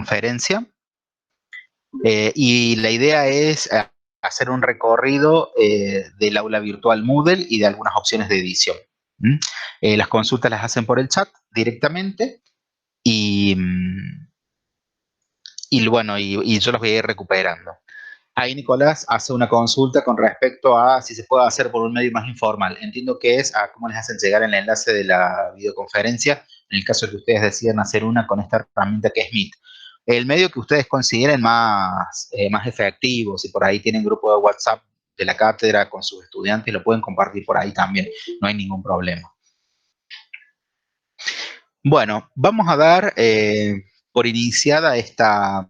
videoconferencia. Y la idea es hacer un recorrido del aula virtual Moodle y de algunas opciones de edición. Las consultas las hacen por el chat directamente y, bueno, y yo los voy a ir recuperando. Ahí Nicolás hace una consulta con respecto a si se puede hacer por un medio más informal. Entiendo que es a cómo les hacen llegar el enlace de la videoconferencia, en el caso de que ustedes decidan hacer una con esta herramienta que es Meet. El medio que ustedes consideren más efectivo, si por ahí tienen grupo de WhatsApp de la cátedra con sus estudiantes, lo pueden compartir por ahí también, no hay ningún problema. Bueno, vamos a dar por iniciada esta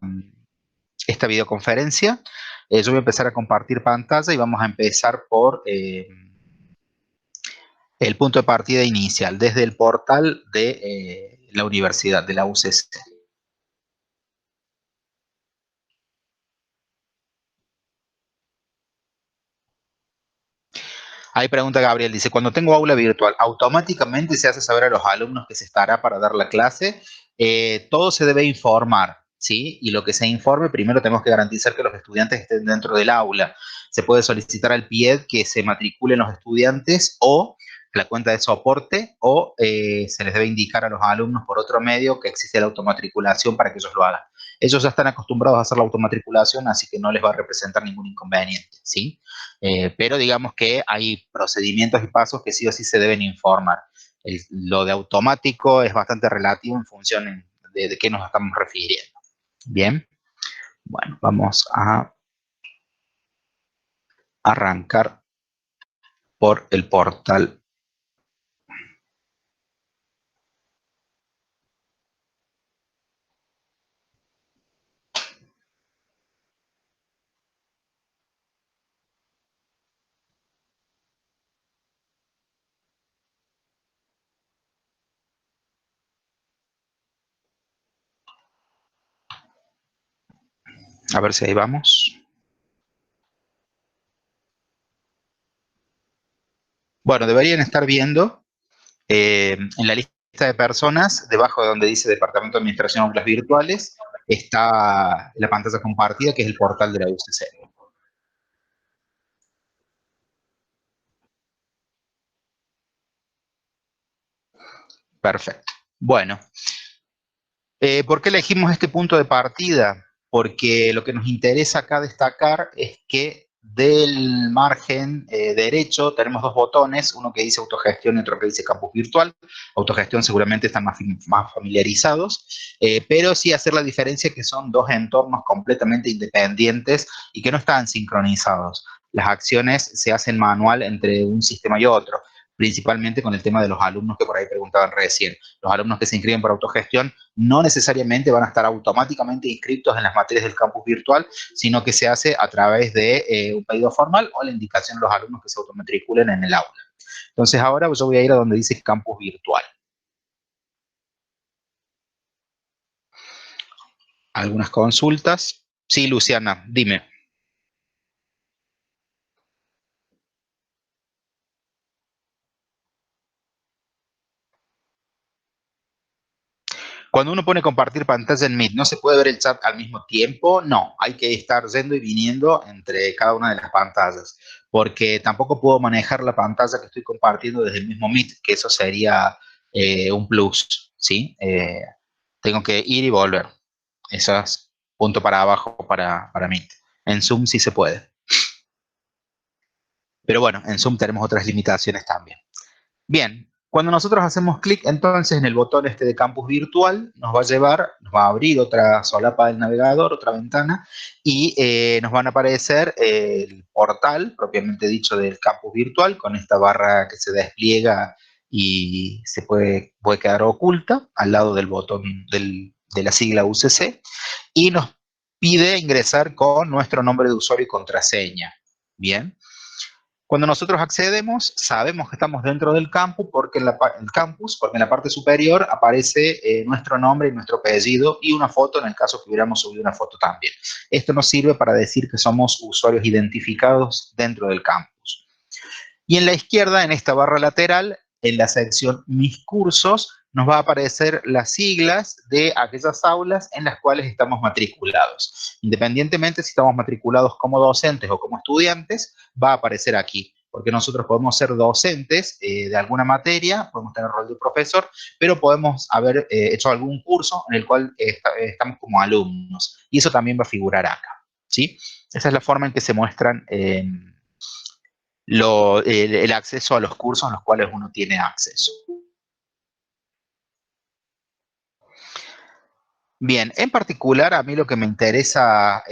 videoconferencia. Yo voy a empezar a compartir pantalla y vamos a empezar por el punto de partida inicial, desde el portal de la universidad, de la UCC. Ahí pregunta Gabriel, dice, cuando tengo aula virtual, ¿automáticamente se hace saber a los alumnos que se estará para dar la clase? Todo se debe informar, ¿sí? Y lo que se informe, primero tenemos que garantizar que los estudiantes estén dentro del aula. Se puede solicitar al PIED que se matriculen los estudiantes o la cuenta de soporte o se les debe indicar a los alumnos por otro medio que existe la automatriculación para que ellos lo hagan. Ellos ya están acostumbrados a hacer la automatriculación, así que no les va a representar ningún inconveniente, ¿sí? Pero digamos que hay procedimientos y pasos que sí o sí se deben informar. Lo de automático es bastante relativo en función de qué nos estamos refiriendo. Bien, bueno, vamos a arrancar por el portal. A ver si ahí vamos. Bueno, deberían estar viendo en la lista de personas, debajo de donde dice Departamento de Administración de Aulas Virtuales, está la pantalla compartida, que es el portal de la UCC. Perfecto. Bueno, ¿por qué elegimos este punto de partida? Porque lo que nos interesa acá destacar es que del margen derecho tenemos dos botones, uno que dice autogestión y otro que dice campus virtual. Autogestión seguramente están más familiarizados, pero sí hacer la diferencia que son dos entornos completamente independientes y que no están sincronizados. Las acciones se hacen manual entre un sistema y otro, principalmente con el tema de los alumnos que por ahí preguntaban recién. Los alumnos que se inscriben por autogestión no necesariamente van a estar automáticamente inscritos en las materias del campus virtual, sino que se hace a través de un pedido formal o la indicación de los alumnos que se automatriculen en el aula. Entonces ahora yo voy a ir a donde dice campus virtual. Algunas consultas. Sí, Luciana, dime. Cuando uno pone compartir pantalla en Meet, ¿no se puede ver el chat al mismo tiempo? No, hay que estar yendo y viniendo entre cada una de las pantallas, porque tampoco puedo manejar la pantalla que estoy compartiendo desde el mismo Meet, que eso sería un plus, ¿sí? Tengo que ir y volver. Eso es punto para abajo para Meet. En Zoom sí se puede. Pero bueno, en Zoom tenemos otras limitaciones también. Bien, cuando nosotros hacemos clic entonces en el botón este de campus virtual, nos va a llevar, nos va a abrir otra solapa del navegador, otra ventana, y nos van a aparecer el portal, propiamente dicho, del campus virtual, con esta barra que se despliega y se puede quedar oculta al lado del botón de la sigla UCC, y nos pide ingresar con nuestro nombre de usuario y contraseña. Bien. Cuando nosotros accedemos, sabemos que estamos dentro del campus porque en la parte superior aparece nuestro nombre y nuestro apellido y una foto en el caso que hubiéramos subido una foto también. Esto nos sirve para decir que somos usuarios identificados dentro del campus. Y en la izquierda, en esta barra lateral, en la sección Mis cursos, nos va a aparecer las siglas de aquellas aulas en las cuales estamos matriculados. Independientemente si estamos matriculados como docentes o como estudiantes, va a aparecer aquí, porque nosotros podemos ser docentes de alguna materia, podemos tener rol de profesor, pero podemos haber hecho algún curso en el cual estamos como alumnos, y eso también va a figurar acá, ¿sí? Esa es la forma en que se muestran el acceso a los cursos a los cuales uno tiene acceso. Bien, en particular a mí lo que me interesa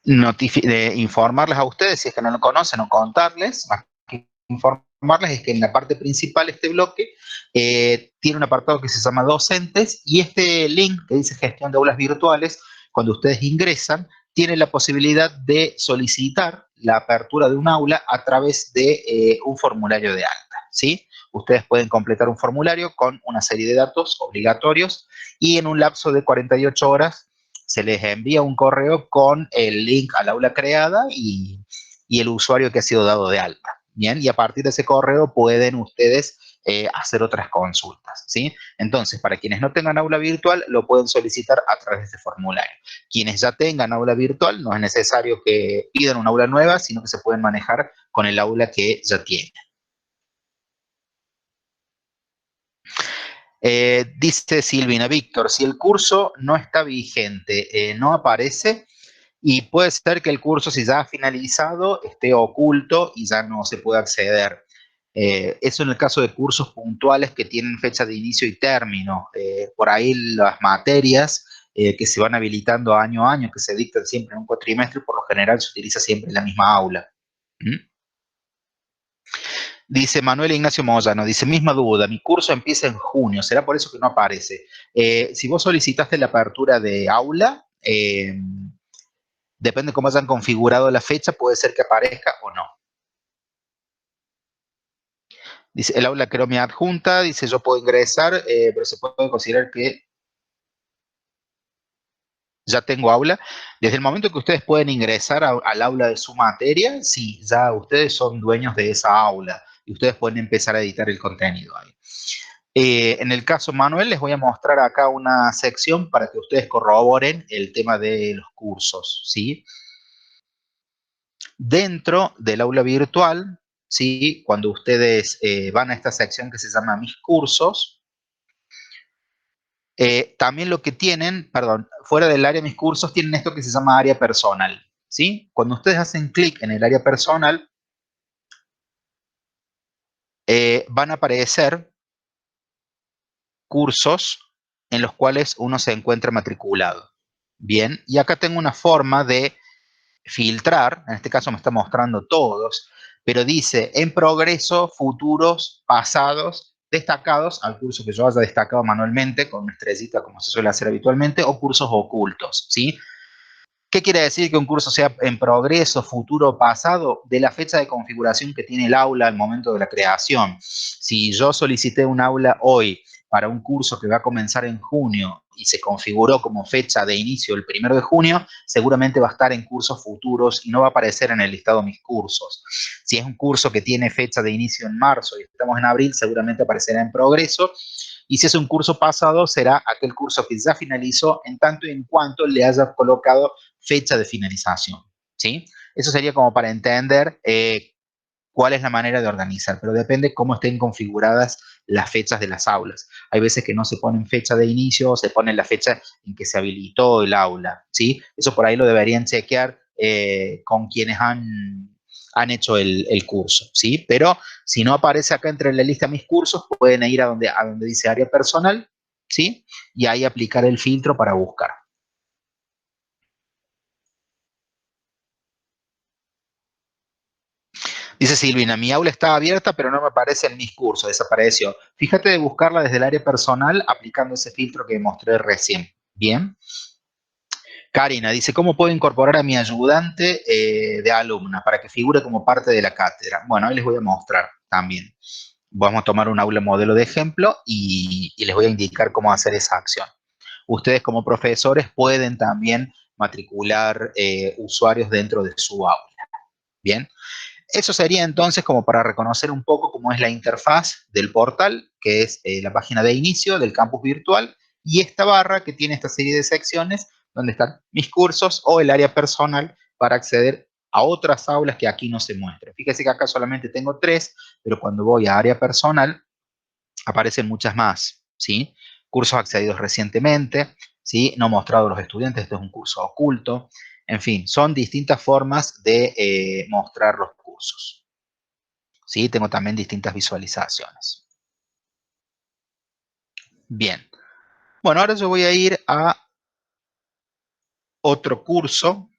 informarles a ustedes, si es que no lo conocen, o contarles, más que informarles, es que en la parte principal de este bloque tiene un apartado que se llama docentes, y este link que dice gestión de aulas virtuales, cuando ustedes ingresan, tienen la posibilidad de solicitar la apertura de un aula a través de un formulario de alta, ¿sí? Ustedes pueden completar un formulario con una serie de datos obligatorios, y en un lapso de 48 horas se les envía un correo con el link al aula creada y el usuario que ha sido dado de alta. Bien, y a partir de ese correo pueden ustedes hacer otras consultas, ¿sí? Entonces, para quienes no tengan aula virtual, lo pueden solicitar a través de este formulario. Quienes ya tengan aula virtual, no es necesario que pidan una aula nueva, sino que se pueden manejar con el aula que ya tienen. Dice Silvina, Víctor, si el curso no está vigente, no aparece, y puede ser que el curso, si ya ha finalizado, esté oculto y ya no se pueda acceder. Eso en el caso de cursos puntuales que tienen fecha de inicio y término. Por ahí las materias que se van habilitando año a año, que se dictan siempre en un cuatrimestre, por lo general se utiliza siempre la misma aula. ¿Mm? Dice Manuel Ignacio Moyano, dice, misma duda, mi curso empieza en junio, será por eso que no aparece. Si vos solicitaste la apertura de aula, depende cómo hayan configurado la fecha, puede ser que aparezca o no. Dice, el aula creó mi adjunta, dice, yo puedo ingresar, pero se puede considerar que ya tengo aula. Desde el momento que ustedes pueden ingresar al aula de su materia, sí, ya ustedes son dueños de esa aula y ustedes pueden empezar a editar el contenido ahí. En el caso Manuel, les voy a mostrar acá una sección para que ustedes corroboren el tema de los cursos, ¿sí? Dentro del aula virtual, ¿sí? Cuando ustedes van a esta sección que se llama Mis cursos, también lo que tienen, perdón, fuera del área Mis cursos, tienen esto que se llama área personal, ¿sí? Cuando ustedes hacen clic en el área personal, van a aparecer cursos en los cuales uno se encuentra matriculado. Bien, y acá tengo una forma de filtrar, en este caso me está mostrando todos, pero dice en progreso, futuros, pasados, destacados, al curso que yo haya destacado manualmente con una estrellita como se suele hacer habitualmente, o cursos ocultos, ¿sí? ¿Qué quiere decir que un curso sea en progreso, futuro o pasado? De la fecha de configuración que tiene el aula al momento de la creación. Si yo solicité un aula hoy para un curso que va a comenzar en junio y se configuró como fecha de inicio el 1 de junio, seguramente va a estar en cursos futuros y no va a aparecer en el listado Mis cursos. Si es un curso que tiene fecha de inicio en marzo y estamos en abril, seguramente aparecerá en progreso. Y si es un curso pasado, será aquel curso que ya finalizó en tanto y en cuanto le haya colocado fecha de finalización, ¿sí? Eso sería como para entender cuál es la manera de organizar, pero depende cómo estén configuradas las fechas de las aulas. Hay veces que no se ponen fecha de inicio, se pone la fecha en que se habilitó el aula, ¿sí? Eso por ahí lo deberían chequear con quienes han hecho el curso, ¿sí? Pero si no aparece acá entre la lista Mis cursos, pueden ir a donde dice área personal, ¿sí? Y ahí aplicar el filtro para buscar. Dice Silvina, mi aula está abierta, pero no me aparece en Mis cursos, desapareció. Fíjate de buscarla desde el área personal aplicando ese filtro que mostré recién. Bien. Karina dice, ¿cómo puedo incorporar a mi ayudante de alumna para que figure como parte de la cátedra? Bueno, ahí les voy a mostrar también. Vamos a tomar un aula modelo de ejemplo y les voy a indicar cómo hacer esa acción. Ustedes como profesores pueden también matricular usuarios dentro de su aula. Bien. Eso sería entonces como para reconocer un poco cómo es la interfaz del portal que es la página de inicio del campus virtual, y esta barra que tiene esta serie de secciones donde están mis cursos o el área personal para acceder a otras aulas que aquí no se muestran. Fíjese que acá solamente tengo 3, pero cuando voy a área personal aparecen muchas más, ¿sí? Cursos accedidos recientemente, ¿sí? No mostrado a los estudiantes, esto es un curso oculto. En fin, son distintas formas de mostrar los cursos, ¿sí? Tengo también distintas visualizaciones. Bien. Bueno, ahora yo voy a ir a otro curso.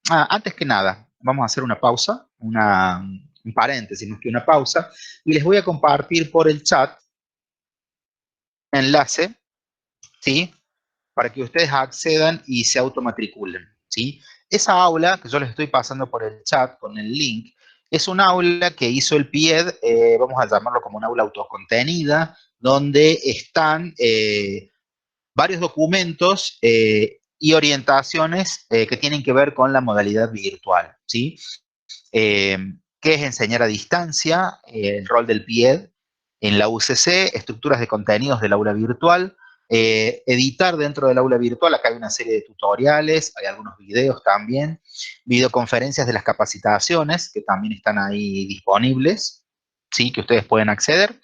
Antes que nada, vamos a hacer una pausa, un paréntesis, más que una pausa, y les voy a compartir por el chat enlace, ¿sí? Para que ustedes accedan y se automatriculen, ¿sí? Esa aula que yo les estoy pasando por el chat con el link, es un aula que hizo el PIED, vamos a llamarlo como un aula autocontenida, donde están varios documentos y orientaciones que tienen que ver con la modalidad virtual, ¿sí? Eh, ¿Qué es enseñar a distancia? El rol del PIED en la UCC, estructuras de contenidos del aula virtual, editar dentro del aula virtual, acá hay una serie de tutoriales, hay algunos videos también, videoconferencias de las capacitaciones que también están ahí disponibles, ¿sí? Que ustedes pueden acceder.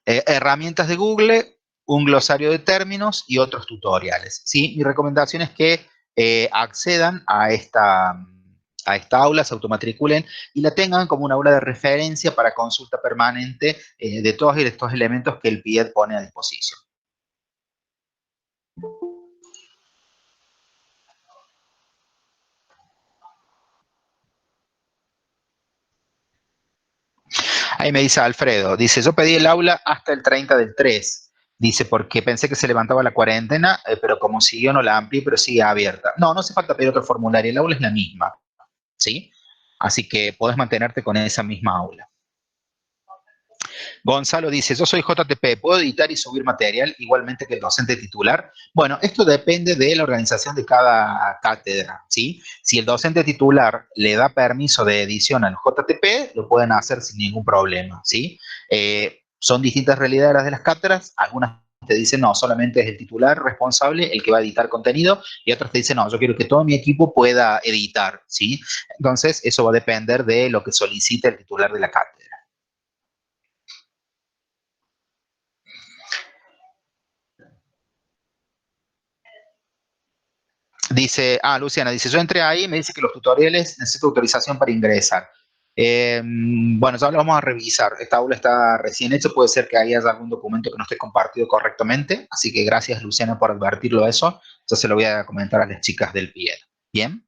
Herramientas de Google, un glosario de términos y otros tutoriales, ¿sí? Mi recomendación es que accedan a esta aula, se automatriculen y la tengan como una aula de referencia para consulta permanente de todos estos elementos que el PIED pone a disposición. Ahí me dice Alfredo, dice, yo pedí el aula hasta el 30 del 3. Dice, porque pensé que se levantaba la cuarentena, pero como siguió no la amplié, pero sigue abierta. No, no hace falta pedir otro formulario, el aula es la misma, ¿sí? Así que podés mantenerte con esa misma aula. Gonzalo dice, yo soy JTP, ¿puedo editar y subir material igualmente que el docente titular? Bueno, esto depende de la organización de cada cátedra, ¿sí? Si el docente titular le da permiso de edición al JTP, lo pueden hacer sin ningún problema, ¿sí? Son distintas realidades de las cátedras, algunas te dicen, no, solamente es el titular responsable el que va a editar contenido, y otras te dicen, no, yo quiero que todo mi equipo pueda editar, ¿sí? Entonces, eso va a depender de lo que solicite el titular de la cátedra. Dice, Luciana, dice, yo entré ahí y me dice que los tutoriales necesito autorización para ingresar. Bueno, ya lo vamos a revisar. Esta aula está recién hecha, puede ser que haya algún documento que no esté compartido correctamente, así que gracias, Luciana, por advertirlo de eso. Yo se lo voy a comentar a las chicas del PIED. ¿Bien?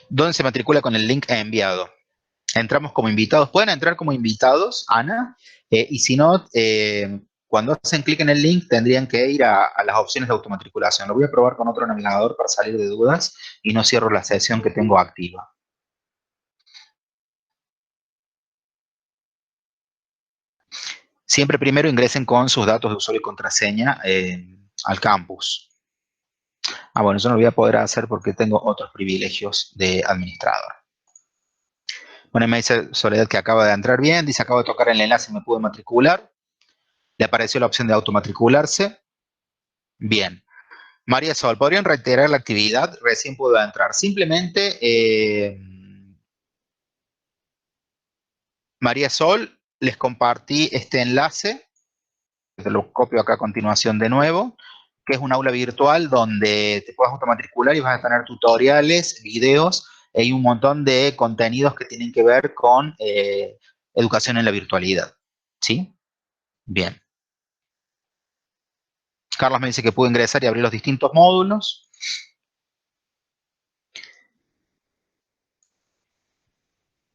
¿Dónde se matricula con el link enviado? Entramos como invitados. Pueden entrar como invitados, Ana, y si no, cuando hacen clic en el link tendrían que ir a las opciones de automatriculación. Lo voy a probar con otro navegador para salir de dudas y no cierro la sesión que tengo activa. Siempre primero ingresen con sus datos de usuario y contraseña al campus. Bueno, yo no lo voy a poder hacer porque tengo otros privilegios de administrador. Bueno, me dice Soledad que acaba de entrar bien, dice acabo de tocar el enlace y me pude matricular. Le apareció la opción de automatricularse. Bien. María Sol, ¿podrían reiterar la actividad? Recién pudo entrar. Simplemente, María Sol, les compartí este enlace, te lo copio acá a continuación de nuevo, que es un aula virtual donde te puedes automatricular y vas a tener tutoriales, videos y un montón de contenidos que tienen que ver con educación en la virtualidad. ¿Sí? Bien. Carlos me dice que pudo ingresar y abrir los distintos módulos.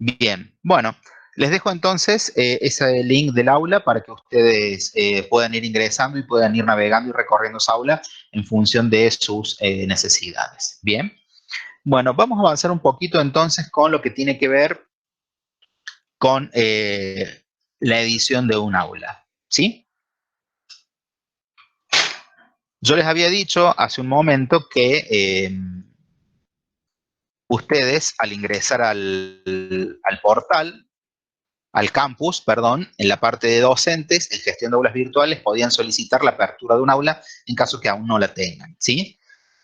Bien, bueno, les dejo entonces ese link del aula para que ustedes puedan ir ingresando y puedan ir navegando y recorriendo esa aula en función de sus necesidades. Bien, bueno, vamos a avanzar un poquito entonces con lo que tiene que ver con la edición de un aula, ¿sí? Yo les había dicho hace un momento que ustedes al ingresar al portal, al campus, perdón, en la parte de docentes, en gestión de aulas virtuales, podían solicitar la apertura de un aula en caso que aún no la tengan, ¿sí?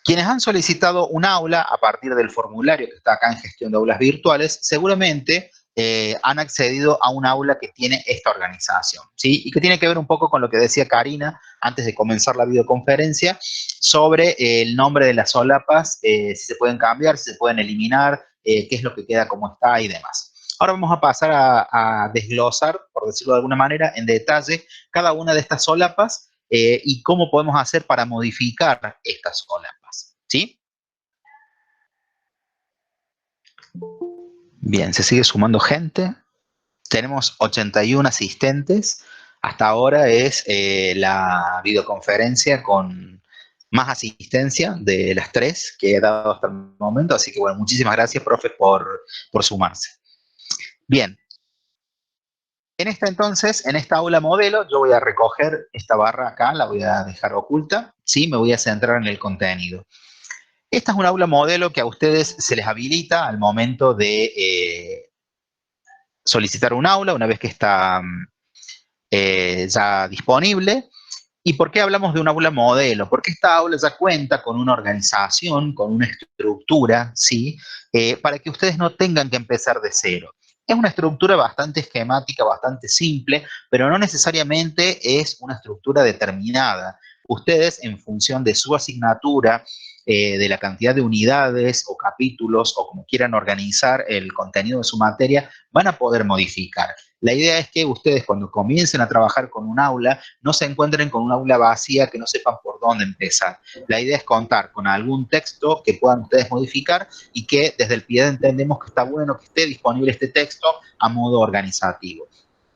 Quienes han solicitado un aula a partir del formulario que está acá en gestión de aulas virtuales, seguramente han accedido a un aula que tiene esta organización, ¿sí? Y que tiene que ver un poco con lo que decía Karina antes de comenzar la videoconferencia sobre el nombre de las solapas, si se pueden cambiar, si se pueden eliminar, qué es lo que queda como está y demás. Ahora vamos a pasar a desglosar, por decirlo de alguna manera, en detalle cada una de estas solapas y cómo podemos hacer para modificar estas solapas, ¿sí? Bien, se sigue sumando gente. Tenemos 81 asistentes. Hasta ahora es la videoconferencia con más asistencia de las tres que he dado hasta el momento. Así que, bueno, muchísimas gracias, profe, por sumarse. Bien, en esta entonces, en esta aula modelo, yo voy a recoger esta barra acá, la voy a dejar oculta, ¿sí? Me voy a centrar en el contenido. Esta es un aula modelo que a ustedes se les habilita al momento de solicitar un aula, una vez que está ya disponible. ¿Y por qué hablamos de un aula modelo? Porque esta aula ya cuenta con una organización, con una estructura, ¿sí? Para que ustedes no tengan que empezar de cero. Es una estructura bastante esquemática, bastante simple, pero no necesariamente es una estructura determinada. Ustedes, en función de su asignatura, de la cantidad de unidades o capítulos o como quieran organizar el contenido de su materia, van a poder modificar. La idea es que ustedes cuando comiencen a trabajar con un aula, no se encuentren con un aula vacía que no sepan por dónde empezar. La idea es contar con algún texto que puedan ustedes modificar y que desde el PIED entendemos que está bueno que esté disponible este texto a modo organizativo.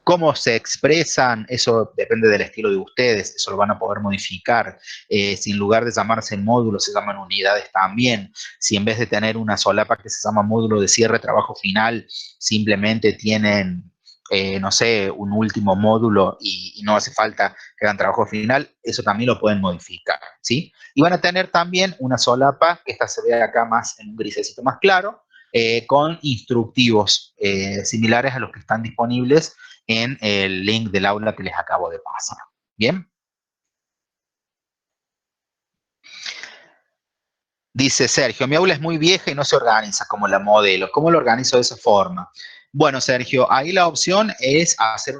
Cómo se expresan, eso depende del estilo de ustedes, eso lo van a poder modificar. Si en lugar de llamarse módulos se llaman unidades también. Si en vez de tener una solapa que se llama módulo de cierre, trabajo final, simplemente tienen, no sé, un último módulo y no hace falta que hagan trabajo final, eso también lo pueden modificar, ¿sí? Y van a tener también una solapa, que esta se ve acá más en un grisecito más claro, con instructivos similares a los que están disponibles en el link del aula que les acabo de pasar. Bien. Dice Sergio, mi aula es muy vieja y no se organiza como la modelo. ¿Cómo lo organizo de esa forma? Bueno, Sergio, ahí la opción es hacer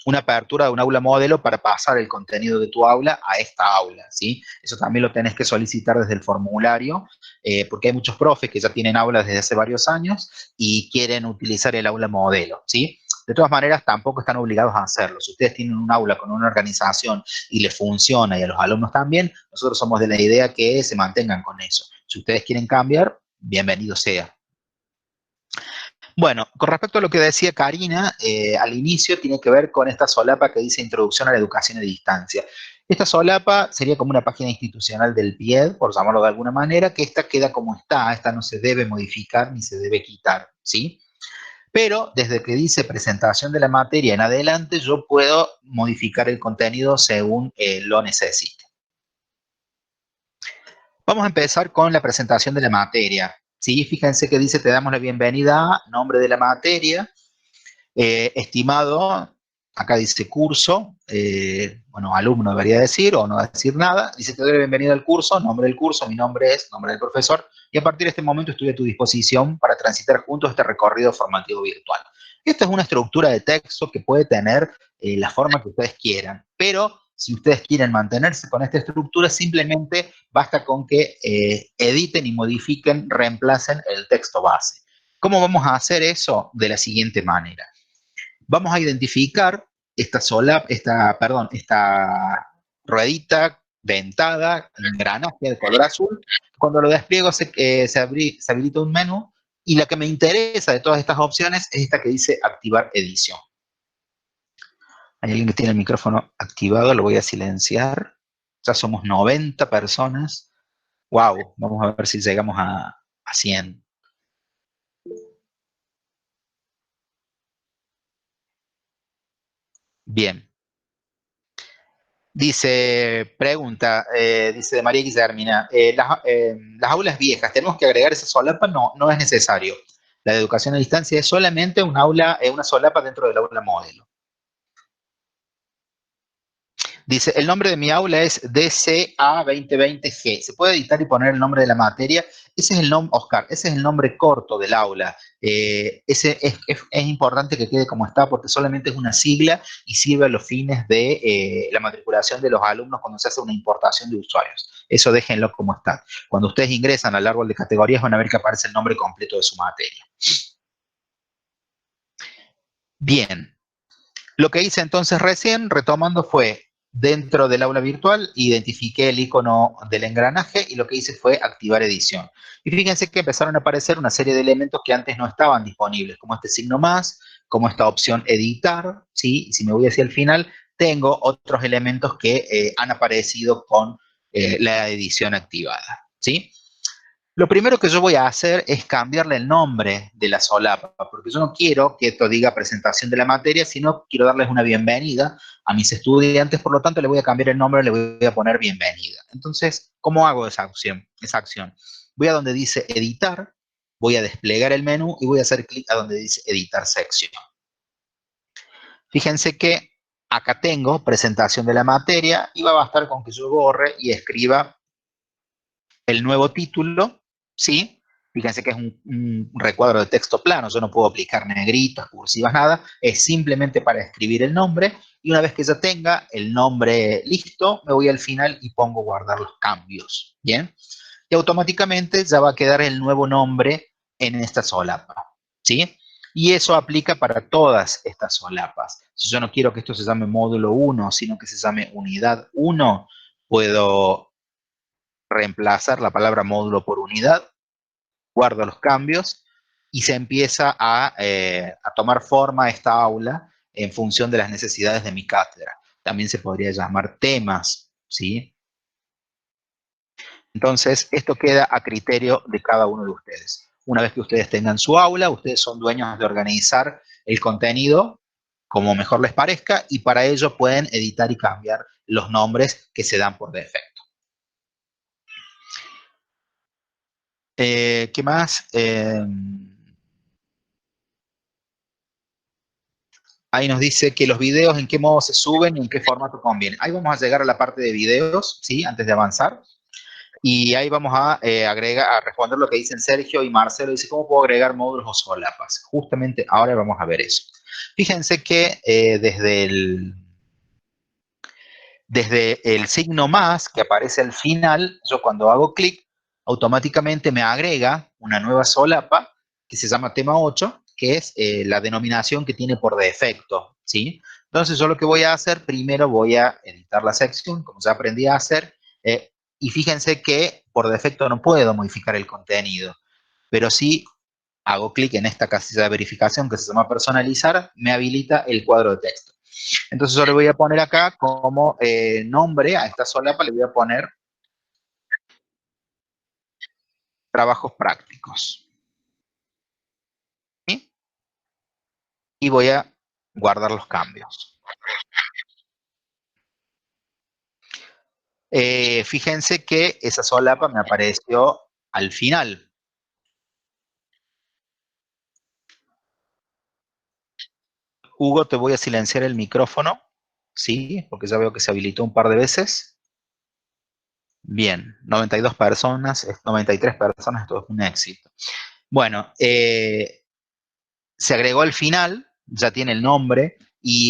una apertura de un aula modelo para pasar el contenido de tu aula a esta aula, ¿sí? Eso también lo tenés que solicitar desde el formulario, porque hay muchos profes que ya tienen aulas desde hace varios años y quieren utilizar el aula modelo, ¿sí? De todas maneras, tampoco están obligados a hacerlo. Si ustedes tienen un aula con una organización y les funciona y a los alumnos también, nosotros somos de la idea que se mantengan con eso. Si ustedes quieren cambiar, bienvenido sea. Bueno, con respecto a lo que decía Karina, al inicio tiene que ver con esta solapa que dice Introducción a la Educación a Distancia. Esta solapa sería como una página institucional del PIED, por llamarlo de alguna manera, que esta queda como está, esta no se debe modificar ni se debe quitar, ¿sí? Pero desde que dice presentación de la materia en adelante, yo puedo modificar el contenido según lo necesite. Vamos a empezar con la presentación de la materia. ¿Sí? Fíjense que dice, te damos la bienvenida a nombre de la materia, estimado, acá dice curso, bueno, alumno debería decir o no decir nada, dice, te doy la bienvenida al curso, nombre del curso, mi nombre es, nombre del profesor, y a partir de este momento estoy a tu disposición para transitar juntos este recorrido formativo virtual. Esta es una estructura de texto que puede tener la forma que ustedes quieran, pero si ustedes quieren mantenerse con esta estructura, simplemente basta con que editen y modifiquen, reemplacen el texto base. ¿Cómo vamos a hacer eso? De la siguiente manera. Vamos a identificar esta ruedita dentada, engranaje de color azul. Cuando lo despliego se habilita un menú y la que me interesa de todas estas opciones es esta que dice activar edición. Hay alguien que tiene el micrófono activado, lo voy a silenciar. Ya somos 90 personas. Wow, vamos a ver si llegamos a 100. Bien. Dice, pregunta, dice de María Guillermina, las aulas viejas, ¿tenemos que agregar esa solapa? No, no es necesario. La de educación a distancia es solamente un aula, una solapa dentro del aula modelo. Dice, el nombre de mi aula es DCA 2020G. ¿Se puede editar y poner el nombre de la materia? Ese es el nombre, Oscar, ese es el nombre corto del aula. Ese es importante que quede como está porque solamente es una sigla y sirve a los fines de la matriculación de los alumnos cuando se hace una importación de usuarios. Eso déjenlo como está. Cuando ustedes ingresan al árbol de categorías van a ver que aparece el nombre completo de su materia. Bien, lo que hice entonces recién, retomando, fue dentro del aula virtual, identifiqué el icono del engranaje y lo que hice fue activar edición. Y fíjense que empezaron a aparecer una serie de elementos que antes no estaban disponibles, como este signo más, como esta opción editar, ¿sí? Y si me voy hacia el final, tengo otros elementos que han aparecido con la edición activada, ¿sí? Lo primero que yo voy a hacer es cambiarle el nombre de la solapa, porque yo no quiero que esto diga presentación de la materia, sino quiero darles una bienvenida a mis estudiantes, por lo tanto le voy a cambiar el nombre, le voy a poner bienvenida. Entonces, ¿cómo hago esa acción? Voy a donde dice editar, voy a desplegar el menú y voy a hacer clic a donde dice editar sección. Fíjense que acá tengo presentación de la materia y va a bastar con que yo borre y escriba el nuevo título, ¿sí? Fíjense que es un recuadro de texto plano, yo no puedo aplicar negritas, cursivas, nada, es simplemente para escribir el nombre y una vez que ya tenga el nombre listo, me voy al final y pongo guardar los cambios, ¿bien? Y automáticamente ya va a quedar el nuevo nombre en esta solapa, ¿sí? Y eso aplica para todas estas solapas. Si yo no quiero que esto se llame módulo 1, sino que se llame unidad 1, puedo reemplazar la palabra módulo por unidad, guardo los cambios y se empieza a tomar forma esta aula en función de las necesidades de mi cátedra. También se podría llamar temas, ¿sí? Entonces, esto queda a criterio de cada uno de ustedes. Una vez que ustedes tengan su aula, ustedes son dueños de organizar el contenido como mejor les parezca y para ello pueden editar y cambiar los nombres que se dan por defecto. ¿Qué más? Ahí nos dice que los videos en qué modo se suben y en qué formato conviene. Ahí vamos a llegar a la parte de videos, ¿sí? Antes de avanzar. Y ahí vamos a agregar, a responder lo que dicen Sergio y Marcelo. Dice, ¿cómo puedo agregar módulos o solapas? Justamente ahora vamos a ver eso. Fíjense que desde el signo más que aparece al final, yo cuando hago clic, automáticamente me agrega una nueva solapa que se llama tema 8, que es la denominación que tiene por defecto, ¿sí? Entonces yo lo que voy a hacer, primero voy a editar la sección, como ya aprendí a hacer, y fíjense que por defecto no puedo modificar el contenido, pero sí hago clic en esta casilla de verificación que se llama personalizar, me habilita el cuadro de texto. Entonces yo le voy a poner acá como nombre a esta solapa, le voy a poner trabajos prácticos. ¿Sí? Y voy a guardar los cambios. Fíjense que esa solapa me apareció al final. Hugo, te voy a silenciar el micrófono, ¿sí? Porque ya veo que se habilitó un par de veces. Bien, 92 personas, 93 personas, esto es un éxito. Bueno, se agregó al final, ya tiene el nombre,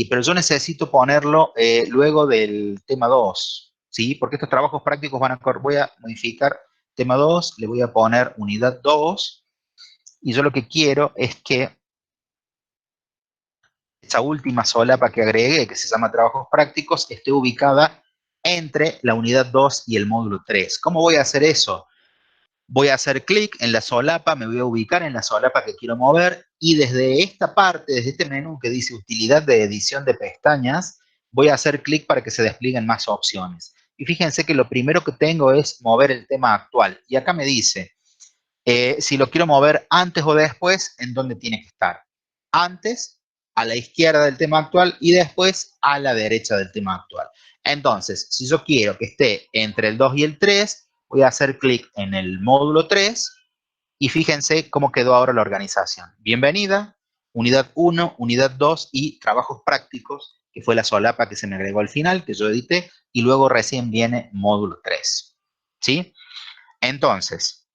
pero yo necesito ponerlo luego del tema 2, ¿sí? Porque estos trabajos prácticos voy a modificar tema 2, le voy a poner unidad 2, y yo lo que quiero es que esa última solapa que agregué, que se llama trabajos prácticos, esté ubicada entre la unidad 2 y el módulo 3. ¿Cómo voy a hacer eso? Voy a hacer clic en la solapa, me voy a ubicar en la solapa que quiero mover y desde esta parte, desde este menú que dice utilidad de edición de pestañas, voy a hacer clic para que se desplieguen más opciones. Y fíjense que lo primero que tengo es mover el tema actual. Y acá me dice, si lo quiero mover antes o después, ¿en dónde tiene que estar? Antes, a la izquierda del tema actual y después a la derecha del tema actual. Entonces, si yo quiero que esté entre el 2 y el 3, voy a hacer clic en el módulo 3 y fíjense cómo quedó ahora la organización. Bienvenida, unidad 1, unidad 2 y trabajos prácticos, que fue la solapa que se me agregó al final, que yo edité, y luego recién viene módulo 3. ¿Sí? Entonces,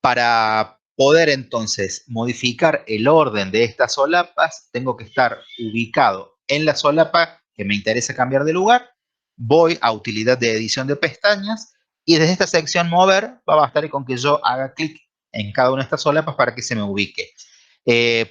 para poder entonces modificar el orden de estas solapas, tengo que estar ubicado en la solapa que me interesa cambiar de lugar, voy a utilidad de edición de pestañas y desde esta sección mover va a bastar con que yo haga clic en cada una de estas solapas para que se me ubique.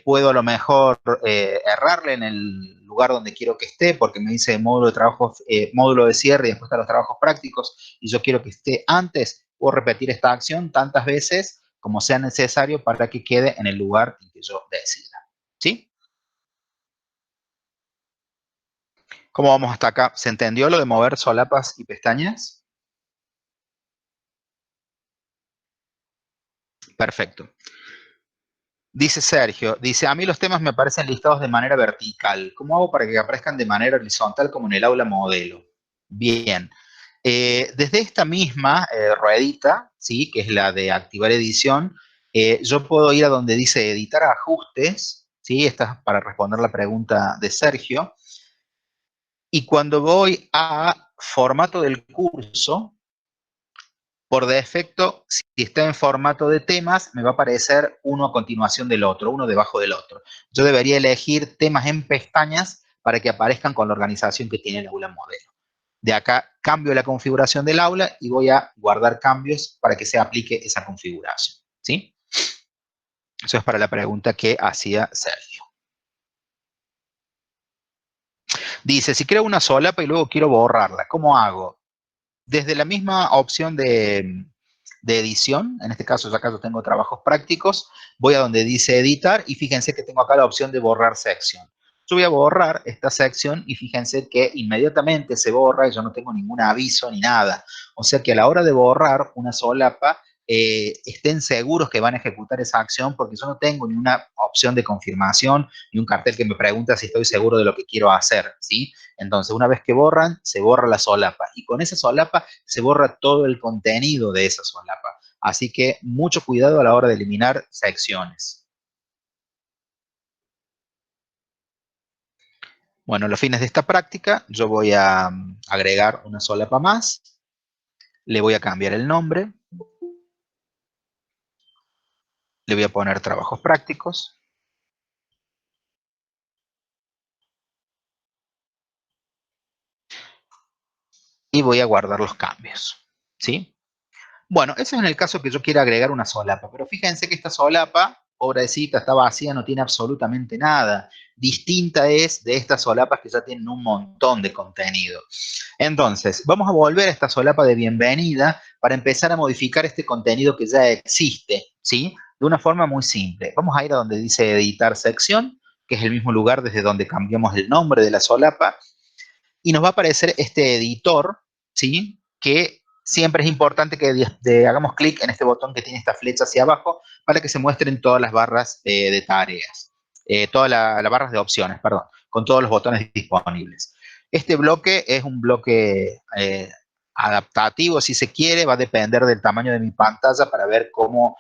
Puedo a lo mejor errarle en el lugar donde quiero que esté, porque me dice módulo de trabajo, módulo de cierre y después están los trabajos prácticos, y yo quiero que esté antes, puedo repetir esta acción tantas veces como sea necesario para que quede en el lugar en que yo decida. ¿Sí? ¿Cómo vamos hasta acá? ¿Se entendió lo de mover solapas y pestañas? Perfecto. Dice Sergio, dice, a mí los temas me aparecen listados de manera vertical. ¿Cómo hago para que aparezcan de manera horizontal como en el aula modelo? Bien. Desde esta misma ruedita, ¿sí? Que es la de activar edición, yo puedo ir a donde dice editar ajustes, ¿sí? Esta es para responder la pregunta de Sergio. Y cuando voy a formato del curso, por defecto, si está en formato de temas, me va a aparecer uno a continuación del otro, uno debajo del otro. Yo debería elegir temas en pestañas para que aparezcan con la organización que tiene el aula modelo. De acá cambio la configuración del aula y voy a guardar cambios para que se aplique esa configuración. ¿Sí? Eso es para la pregunta que hacía Sergio. Dice, si creo una solapa y luego quiero borrarla, ¿cómo hago? Desde la misma opción de edición, en este caso ya acá yo tengo trabajos prácticos, voy a donde dice editar y fíjense que tengo acá la opción de borrar sección. Yo voy a borrar esta sección y fíjense que inmediatamente se borra y yo no tengo ningún aviso ni nada. O sea que a la hora de borrar una solapa, estén seguros que van a ejecutar esa acción porque yo no tengo ni una opción de confirmación ni un cartel que me pregunta si estoy seguro de lo que quiero hacer, ¿sí? Entonces, una vez que borran, se borra la solapa y con esa solapa se borra todo el contenido de esa solapa. Así que mucho cuidado a la hora de eliminar secciones. Bueno, a los fines de esta práctica, yo voy a agregar una solapa más, le voy a cambiar el nombre, le voy a poner trabajos prácticos y voy a guardar los cambios. ¿Sí? Bueno, eso es en el caso que yo quiera agregar una solapa, pero fíjense que esta solapa, pobrecita, está vacía, no tiene absolutamente nada. Distinta es de estas solapas que ya tienen un montón de contenido. Entonces, vamos a volver a esta solapa de bienvenida para empezar a modificar este contenido que ya existe, ¿sí? De una forma muy simple. Vamos a ir a donde dice editar sección, que es el mismo lugar desde donde cambiamos el nombre de la solapa, y nos va a aparecer este editor, ¿sí? Que siempre es importante que hagamos clic en este botón que tiene esta flecha hacia abajo para que se muestren todas las barras de tareas, todas las barras de opciones, perdón, con todos los botones disponibles. Este bloque es un bloque adaptativo, si se quiere, va a depender del tamaño de mi pantalla para ver cómo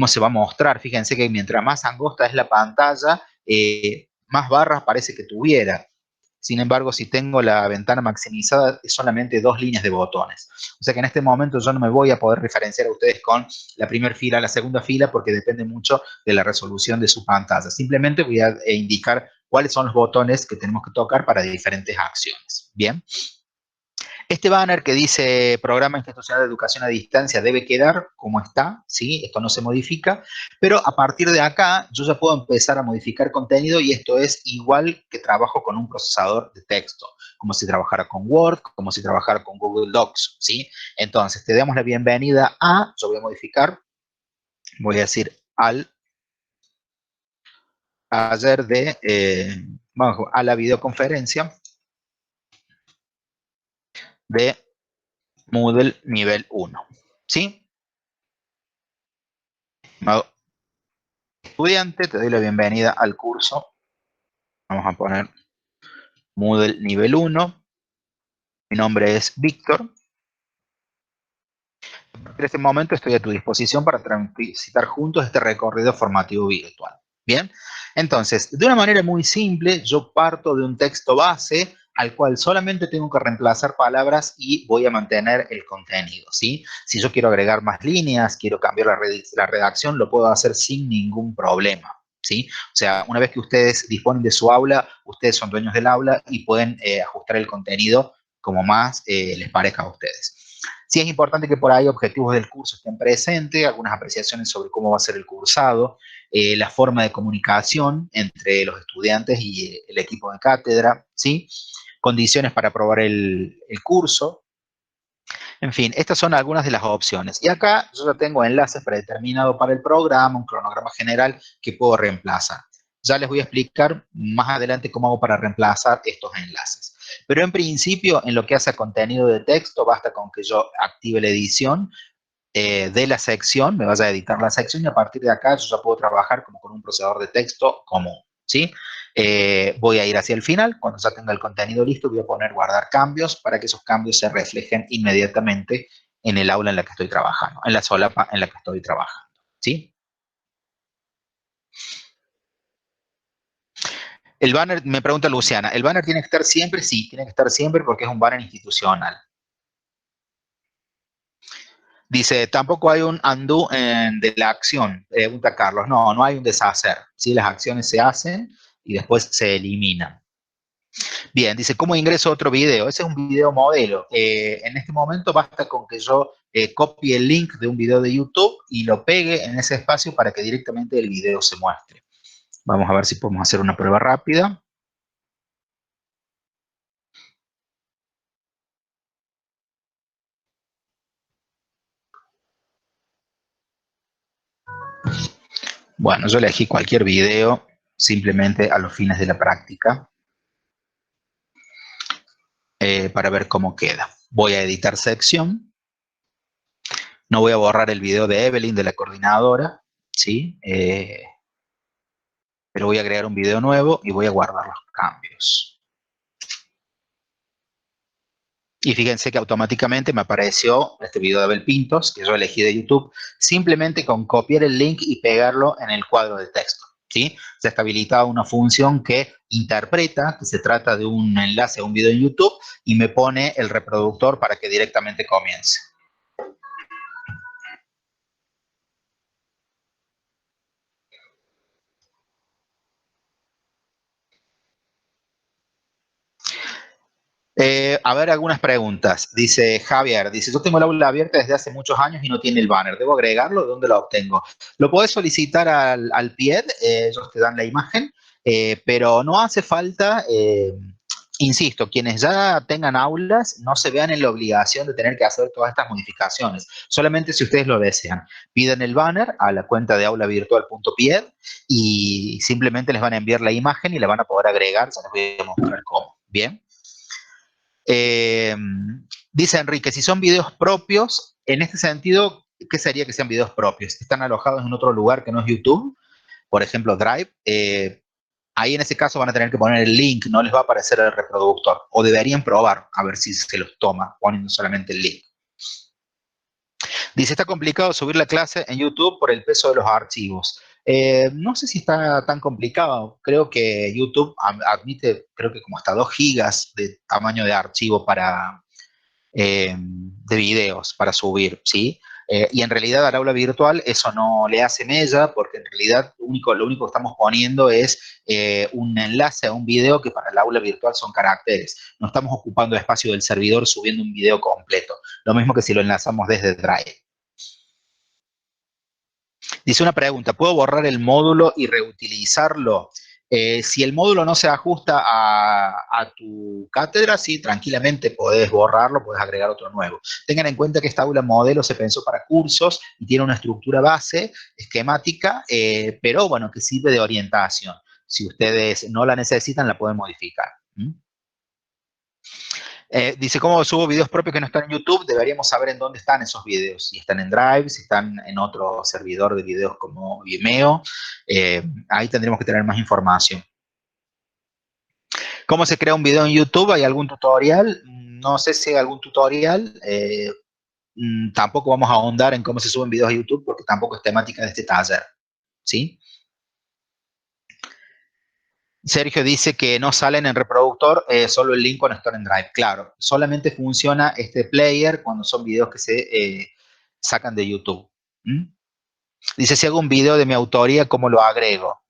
se va a mostrar. Fíjense que mientras más angosta es la pantalla, más barras parece que tuviera. Sin embargo, si tengo la ventana maximizada, es solamente dos líneas de botones. O sea que en este momento yo no me voy a poder referenciar a ustedes con la primera fila, la segunda fila, porque depende mucho de la resolución de su pantalla. Simplemente voy a indicar cuáles son los botones que tenemos que tocar para diferentes acciones. Bien. Este banner que dice Programa Institucional de Educación a Distancia debe quedar como está, ¿sí? Esto no se modifica, pero a partir de acá yo ya puedo empezar a modificar contenido y esto es igual que trabajo con un procesador de texto, como si trabajara con Word, como si trabajara con Google Docs, ¿sí? Entonces, te damos la bienvenida a, yo voy a modificar, voy a decir al taller de, vamos, a la videoconferencia de Moodle nivel 1, ¿sí? Estudiante, te doy la bienvenida al curso. Vamos a poner Moodle nivel 1. Mi nombre es Víctor. En este momento estoy a tu disposición para transitar juntos este recorrido formativo virtual. Bien, entonces, de una manera muy simple, yo parto de un texto base al cual solamente tengo que reemplazar palabras y voy a mantener el contenido, ¿sí? Si yo quiero agregar más líneas, quiero cambiar la redacción, lo puedo hacer sin ningún problema, ¿sí? O sea, una vez que ustedes disponen de su aula, ustedes son dueños del aula y pueden ajustar el contenido como más les parezca a ustedes. Sí es importante que por ahí objetivos del curso estén presentes, algunas apreciaciones sobre cómo va a ser el cursado, la forma de comunicación entre los estudiantes y el equipo de cátedra, ¿sí? Condiciones para aprobar el curso. En fin, estas son algunas de las opciones. Y acá yo ya tengo enlaces predeterminados para el programa, un cronograma general que puedo reemplazar. Ya les voy a explicar más adelante cómo hago para reemplazar estos enlaces. Pero en principio, en lo que hace a contenido de texto, basta con que yo active la edición de la sección, me vaya a editar la sección y a partir de acá yo ya puedo trabajar como con un procesador de texto común, ¿sí? Voy a ir hacia el final, cuando ya tenga el contenido listo, voy a poner guardar cambios para que esos cambios se reflejen inmediatamente en el aula en la que estoy trabajando, en la solapa en la que estoy trabajando, ¿sí? El banner, me pregunta Luciana, ¿el banner tiene que estar siempre? Sí, tiene que estar siempre porque es un banner institucional. Dice, tampoco hay un undo de la acción, pregunta Carlos. No, no hay un deshacer. ¿Sí? Las acciones se hacen y después se eliminan. Bien, dice, ¿cómo ingreso otro video? Ese es un video modelo. En este momento basta con que yo copie el link de un video de YouTube y lo pegue en ese espacio para que directamente el video se muestre. Vamos a ver si podemos hacer una prueba rápida. Bueno, yo elegí cualquier video simplemente a los fines de la práctica para ver cómo queda. Voy a editar sección. No voy a borrar el video de Evelyn, de la coordinadora, ¿sí? Pero voy a agregar un video nuevo y voy a guardar los cambios. Y fíjense que automáticamente me apareció este video de Abel Pintos, que yo elegí de YouTube, simplemente con copiar el link y pegarlo en el cuadro de texto, ¿sí? Se está habilitada una función que interpreta que se trata de un enlace a un video en YouTube y me pone el reproductor para que directamente comience. A ver, algunas preguntas. Dice Javier, dice, yo tengo el aula abierta desde hace muchos años y no tiene el banner. ¿Debo agregarlo? ¿De dónde lo obtengo? Lo podés solicitar al PIED, ellos te dan la imagen, pero no hace falta, insisto, quienes ya tengan aulas no se vean en la obligación de tener que hacer todas estas modificaciones. Solamente si ustedes lo desean. Piden el banner a la cuenta de aulavirtual.pied y simplemente les van a enviar la imagen y la van a poder agregar. Ya les voy a mostrar cómo. Bien. Eh, Dice Enrique, si son videos propios, en este sentido, ¿qué sería que sean videos propios? ¿Están alojados en otro lugar que no es YouTube? Por ejemplo, Drive. Ahí en ese caso van a tener que poner el link, no les va a aparecer el reproductor. O deberían probar a ver si se los toma poniendo solamente el link. Dice, está complicado subir la clase en YouTube por el peso de los archivos. No sé si está tan complicado. Creo que YouTube admite, creo que como hasta 2 gigas de tamaño de archivo de videos para subir, ¿sí? Y en realidad al aula virtual eso no le hace mella porque en realidad lo único que estamos poniendo es un enlace a un video que para el aula virtual son caracteres. No estamos ocupando espacio del servidor subiendo un video completo. Lo mismo que si lo enlazamos desde Drive. Dice una pregunta, ¿puedo borrar el módulo y reutilizarlo? Si el módulo no se ajusta a tu cátedra, sí, tranquilamente podés borrarlo, podés agregar otro nuevo. Tengan en cuenta que esta aula modelo se pensó para cursos y tiene una estructura base, esquemática, pero bueno, que sirve de orientación. Si ustedes no la necesitan, la pueden modificar. ¿Mm? Dice, ¿cómo subo videos propios que no están en YouTube? Deberíamos saber en dónde están esos videos. Si están en Drive, si están en otro servidor de videos como Vimeo. Ahí tendremos que tener más información. ¿Cómo se crea un video en YouTube? ¿Hay algún tutorial? No sé si hay algún tutorial. Tampoco vamos a ahondar en cómo se suben videos a YouTube porque tampoco es temática de este taller. ¿Sí? Sergio dice que no salen en reproductor, solo el link cuando están en Drive. Claro, solamente funciona este player cuando son videos que se sacan de YouTube. ¿Mm? Dice, si hago un video de mi autoría, ¿cómo lo agrego?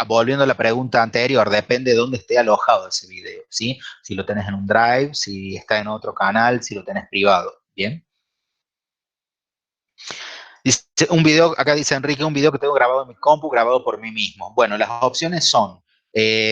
Volviendo a la pregunta anterior, depende de dónde esté alojado ese video, ¿sí? Si lo tenés en un Drive, si está en otro canal, si lo tenés privado, ¿bien? Dice, un video, acá dice Enrique, un video que tengo grabado en mi compu, grabado por mí mismo. Bueno, las opciones son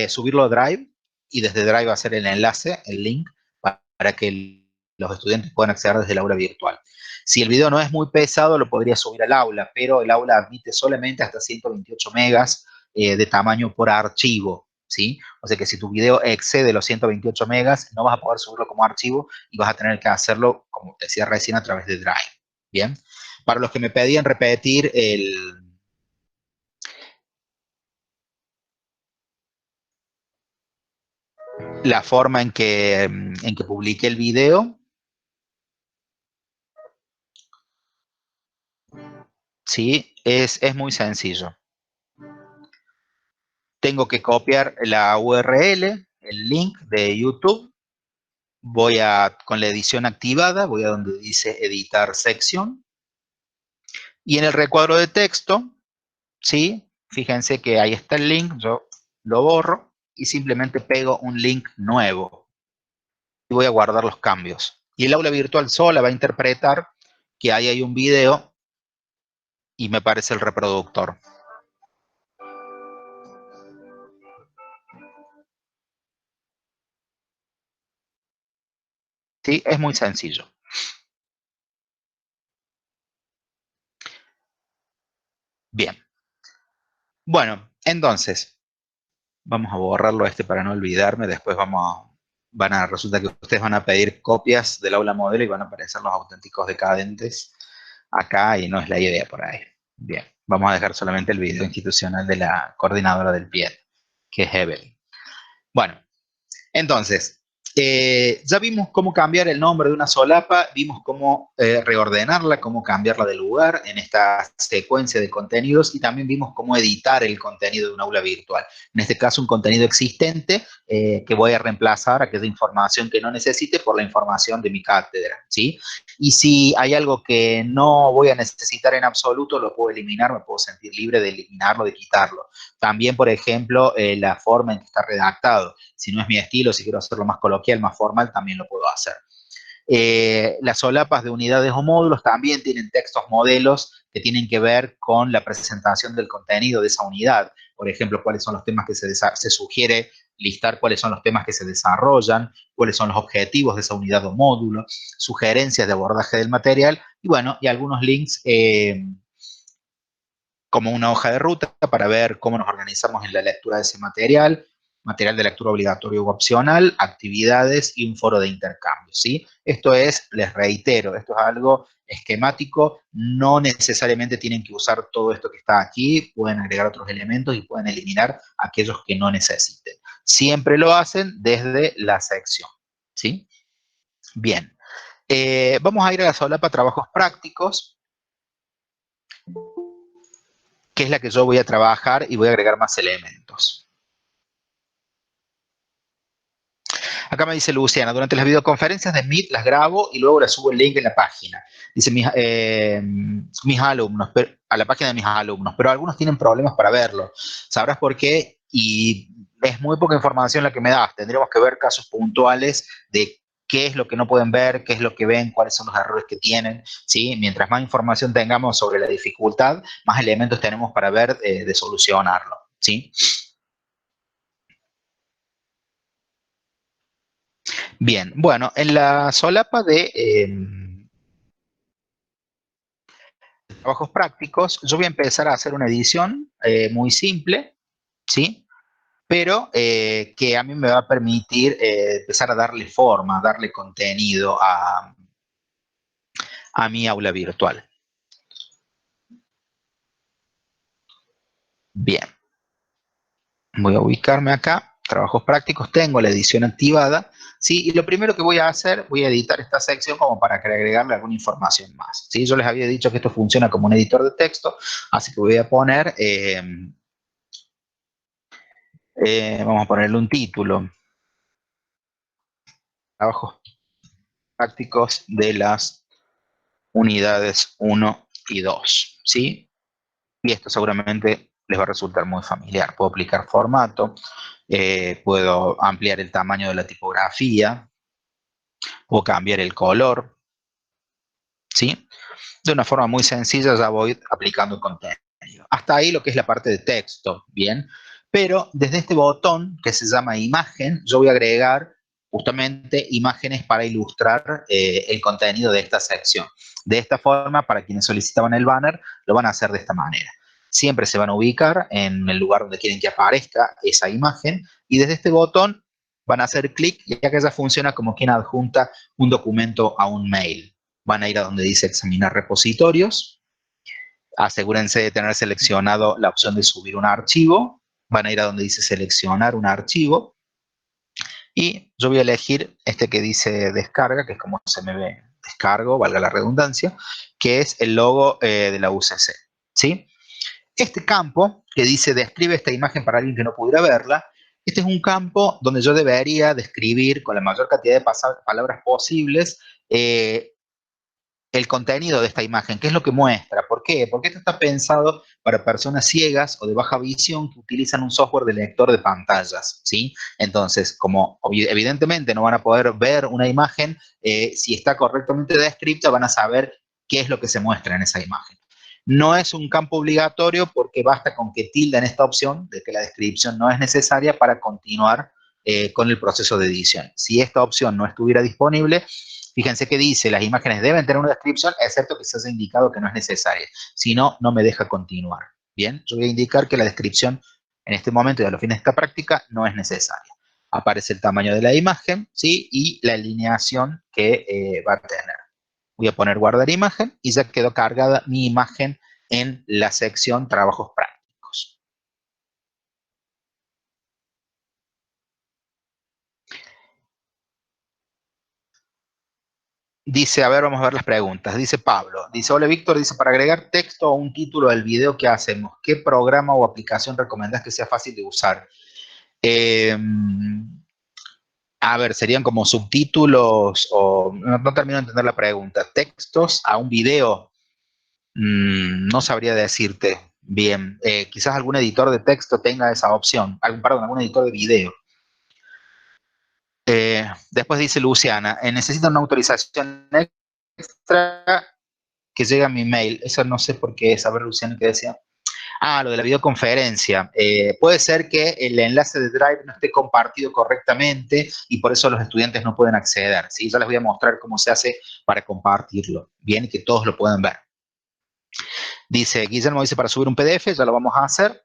subirlo a Drive y desde Drive hacer el enlace, el link, para que los estudiantes puedan acceder desde el aula virtual. Si el video no es muy pesado, lo podría subir al aula, pero el aula admite solamente hasta 128 megas de tamaño por archivo, ¿sí? O sea que si tu video excede los 128 megas, no vas a poder subirlo como archivo y vas a tener que hacerlo, como te decía recién, a través de Drive, ¿bien? Para los que me pedían repetir la forma en que publiqué el video, ¿sí? Es muy sencillo. Tengo que copiar la URL, el link de YouTube, con la edición activada, voy a donde dice editar sección, y en el recuadro de texto, ¿sí? Fíjense que ahí está el link, yo lo borro y simplemente pego un link nuevo. Y voy a guardar los cambios. Y el aula virtual sola va a interpretar que ahí hay un video y me parece el reproductor. ¿Sí? Es muy sencillo. Bien. Bueno, entonces, vamos a borrarlo para no olvidarme. Después resulta que ustedes van a pedir copias del aula modelo y van a aparecer los auténticos decadentes acá y no es la idea por ahí. Bien, vamos a dejar solamente el video institucional de la coordinadora del PIE, que es Evelyn. Bueno, entonces, ya vimos cómo cambiar el nombre de una solapa, vimos cómo reordenarla, cómo cambiarla de lugar en esta secuencia de contenidos y también vimos cómo editar el contenido de un aula virtual. En este caso, un contenido existente que voy a reemplazar aquella información que no necesite por la información de mi cátedra, ¿sí? Y si hay algo que no voy a necesitar en absoluto, lo puedo eliminar, me puedo sentir libre de eliminarlo, de quitarlo. También, por ejemplo, la forma en que está redactado. Si no es mi estilo, si quiero hacerlo más coloquial, más formal, también lo puedo hacer. Las solapas de unidades o módulos también tienen textos modelos que tienen que ver con la presentación del contenido de esa unidad. Por ejemplo, cuáles son los temas que se sugiere listar, cuáles son los temas que se desarrollan, cuáles son los objetivos de esa unidad o módulo, sugerencias de abordaje del material y bueno, y algunos links como una hoja de ruta para ver cómo nos organizamos en la lectura de ese material, material de lectura obligatorio u opcional, actividades y un foro de intercambio, ¿sí? Esto es, les reitero, esto es algo esquemático, no necesariamente tienen que usar todo esto que está aquí, pueden agregar otros elementos y pueden eliminar aquellos que no necesiten. Siempre lo hacen desde la sección, ¿sí? Bien, vamos a ir a la solapa trabajos prácticos, que es la que yo voy a trabajar y voy a agregar más elementos. Acá me dice Luciana, durante las videoconferencias de Meet las grabo y luego las subo el link en la página. Dice mis alumnos, a la página de mis alumnos, pero algunos tienen problemas para verlo. ¿Sabrás por qué? Y es muy poca información la que me das. Tendremos que ver casos puntuales de qué es lo que no pueden ver, qué es lo que ven, cuáles son los errores que tienen. ¿Sí? Mientras más información tengamos sobre la dificultad, más elementos tenemos para ver de solucionarlo. ¿Sí? Bien, bueno, en la solapa de trabajos prácticos, yo voy a empezar a hacer una edición muy simple, ¿sí? pero que a mí me va a permitir empezar a darle forma, darle contenido a mi aula virtual. Bien, voy a ubicarme acá, trabajos prácticos, tengo la edición activada, ¿sí? Y lo primero que voy a hacer, voy a editar esta sección como para agregarle alguna información más, ¿sí? Yo les había dicho que esto funciona como un editor de texto, así que voy a poner, vamos a ponerle un título, trabajos prácticos de las unidades 1 y 2, ¿sí? Y esto seguramente les va a resultar muy familiar. Puedo aplicar formato, puedo ampliar el tamaño de la tipografía, puedo cambiar el color, ¿sí? De una forma muy sencilla ya voy aplicando contenido. Hasta ahí lo que es la parte de texto, ¿bien? Pero desde este botón que se llama imagen, yo voy a agregar justamente imágenes para ilustrar el contenido de esta sección. De esta forma, para quienes solicitaban el banner, lo van a hacer de esta manera. Siempre se van a ubicar en el lugar donde quieren que aparezca esa imagen y desde este botón van a hacer clic y acá ya funciona como quien adjunta un documento a un mail. Van a ir a donde dice examinar repositorios, asegúrense de tener seleccionado la opción de subir un archivo, van a ir a donde dice seleccionar un archivo y yo voy a elegir este que dice descarga, que es como se me ve, descargo, valga la redundancia, que es el logo de la UCC, ¿sí? Este campo que dice describe esta imagen para alguien que no pudiera verla, este es un campo donde yo debería describir con la mayor cantidad de palabras posibles el contenido de esta imagen, qué es lo que muestra, ¿por qué? Porque esto está pensado para personas ciegas o de baja visión que utilizan un software de lector de pantallas, ¿sí? Entonces, como evidentemente no van a poder ver una imagen, si está correctamente descrita van a saber qué es lo que se muestra en esa imagen. No es un campo obligatorio porque basta con que tilden esta opción de que la descripción no es necesaria para continuar con el proceso de edición. Si esta opción no estuviera disponible, fíjense que dice, las imágenes deben tener una descripción, excepto que se haya indicado que no es necesaria. Si no, no me deja continuar. Bien, yo voy a indicar que la descripción en este momento y a los fines de esta práctica no es necesaria. Aparece el tamaño de la imagen, ¿sí? Y la alineación que va a tener. Voy a poner guardar imagen y ya quedó cargada mi imagen en la sección trabajos prácticos. Dice, a ver, vamos a ver las preguntas. Dice Pablo, dice, hola Víctor, dice, para agregar texto a un título del video que hacemos, ¿qué programa o aplicación recomendás que sea fácil de usar? Eh, a ver, serían como subtítulos o no termino de entender la pregunta. Textos a un video, no sabría decirte bien. Quizás algún editor de texto tenga esa opción. Perdón, algún editor de video. Después dice Luciana, necesito una autorización extra que llegue a mi mail. Eso no sé por qué, saber Luciana qué decía. Ah, lo de la videoconferencia. Puede ser que el enlace de Drive no esté compartido correctamente y por eso los estudiantes no pueden acceder. ¿Sí? Ya les voy a mostrar cómo se hace para compartirlo. Bien, y que todos lo puedan ver. Dice, Guillermo dice, para subir un PDF, ya lo vamos a hacer.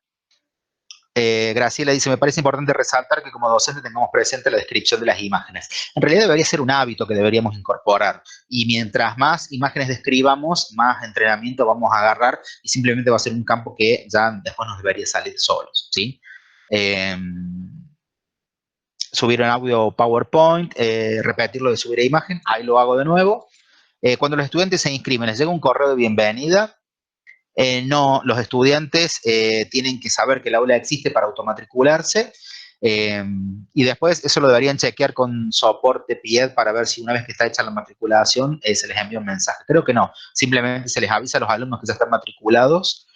Graciela dice, me parece importante resaltar que como docente tengamos presente la descripción de las imágenes. En realidad debería ser un hábito que deberíamos incorporar y mientras más imágenes describamos, más entrenamiento vamos a agarrar y simplemente va a ser un campo que ya después nos debería salir solos, ¿sí? Subir un audio PowerPoint, repetirlo de subir a imagen, ahí lo hago de nuevo. Cuando los estudiantes se inscriben, les llega un correo de bienvenida. No, los estudiantes tienen que saber que el aula existe para automatricularse y después eso lo deberían chequear con soporte PIED para ver si una vez que está hecha la matriculación se les envía un mensaje. Creo que no, simplemente se les avisa a los alumnos que ya están matriculados,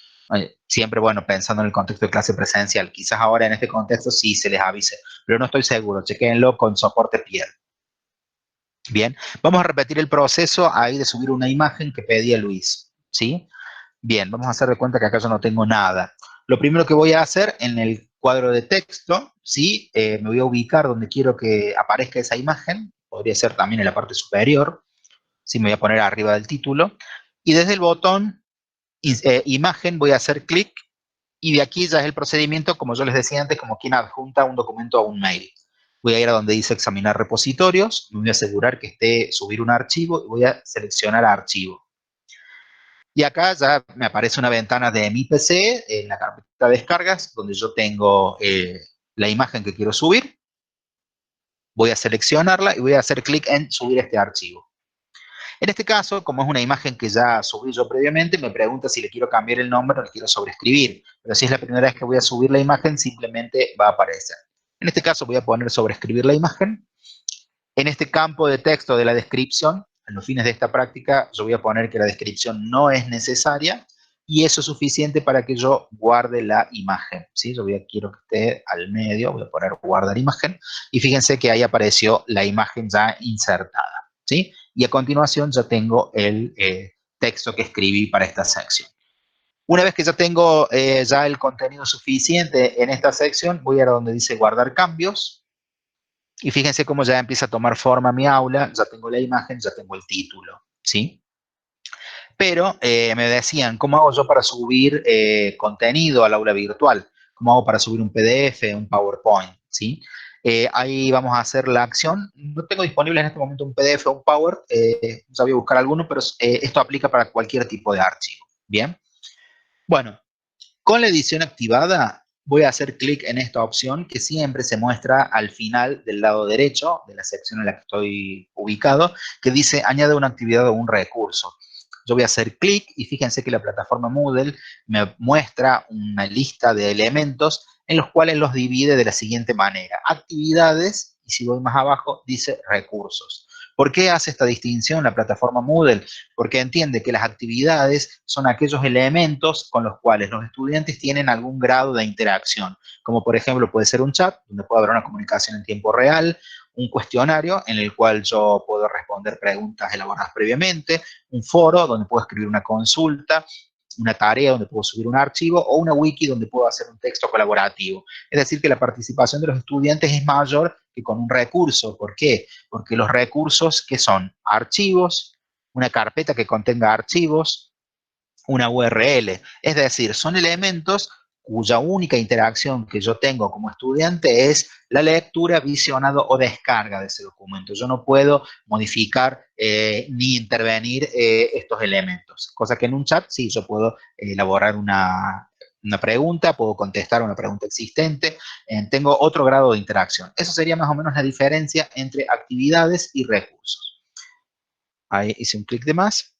siempre, bueno, pensando en el contexto de clase presencial. Quizás ahora en este contexto sí se les avise, pero no estoy seguro, chequéenlo con soporte PIED. Bien, vamos a repetir el proceso ahí de subir una imagen que pedía Luis, ¿sí? Bien, vamos a hacer de cuenta que acá yo no tengo nada. Lo primero que voy a hacer en el cuadro de texto, ¿sí? Me voy a ubicar donde quiero que aparezca esa imagen. Podría ser también en la parte superior. ¿Sí? Me voy a poner arriba del título. Y desde el botón imagen voy a hacer clic Y de aquí ya es el procedimiento, como yo les decía antes, como quien adjunta un documento a un mail. Voy a ir a donde dice examinar repositorios, me voy a asegurar que esté subir un archivo y voy a seleccionar archivo. Y acá ya me aparece una ventana de mi PC en la carpeta de descargas, donde yo tengo la imagen que quiero subir. Voy a seleccionarla y voy a hacer clic en subir este archivo. En este caso, como es una imagen que ya subí yo previamente, me pregunta si le quiero cambiar el nombre o le quiero sobreescribir. Pero si es la primera vez que voy a subir la imagen, simplemente va a aparecer. En este caso voy a poner sobreescribir la imagen. En este campo de texto de la descripción, en los fines de esta práctica, yo voy a poner que la descripción no es necesaria y eso es suficiente para que yo guarde la imagen, ¿sí? Quiero que esté al medio, voy a poner guardar imagen y fíjense que ahí apareció la imagen ya insertada, ¿sí? Y a continuación ya tengo el texto que escribí para esta sección. Una vez que ya tengo ya el contenido suficiente en esta sección, voy a donde dice guardar cambios. Y fíjense cómo ya empieza a tomar forma mi aula, ya tengo la imagen, ya tengo el título, ¿sí? Pero me decían, ¿cómo hago yo para subir contenido al aula virtual? ¿Cómo hago para subir un PDF, un PowerPoint, ¿sí? Ahí vamos a hacer la acción. No tengo disponible en este momento un PDF o un Power, ya voy a buscar alguno, pero esto aplica para cualquier tipo de archivo, ¿bien? Bueno, con la edición activada, voy a hacer clic en esta opción que siempre se muestra al final del lado derecho de la sección en la que estoy ubicado, que dice añade una actividad o un recurso. Yo voy a hacer clic y fíjense que la plataforma Moodle me muestra una lista de elementos en los cuales los divide de la siguiente manera. Actividades, y si voy más abajo, dice recursos. ¿Por qué hace esta distinción la plataforma Moodle? Porque entiende que las actividades son aquellos elementos con los cuales los estudiantes tienen algún grado de interacción, como por ejemplo puede ser un chat, donde puede haber una comunicación en tiempo real, un cuestionario en el cual yo puedo responder preguntas elaboradas previamente, un foro donde puedo escribir una consulta, una tarea donde puedo subir un archivo o una wiki donde puedo hacer un texto colaborativo. Es decir, que la participación de los estudiantes es mayor que con un recurso. ¿Por qué? Porque los recursos, ¿qué son? Archivos, una carpeta que contenga archivos, una URL. Es decir, son elementos cuya única interacción que yo tengo como estudiante es la lectura, visionado o descarga de ese documento. Yo no puedo modificar ni intervenir estos elementos, cosa que en un chat sí, yo puedo elaborar una pregunta, puedo contestar una pregunta existente, tengo otro grado de interacción. Eso sería más o menos la diferencia entre actividades y recursos. Ahí hice un clic de más.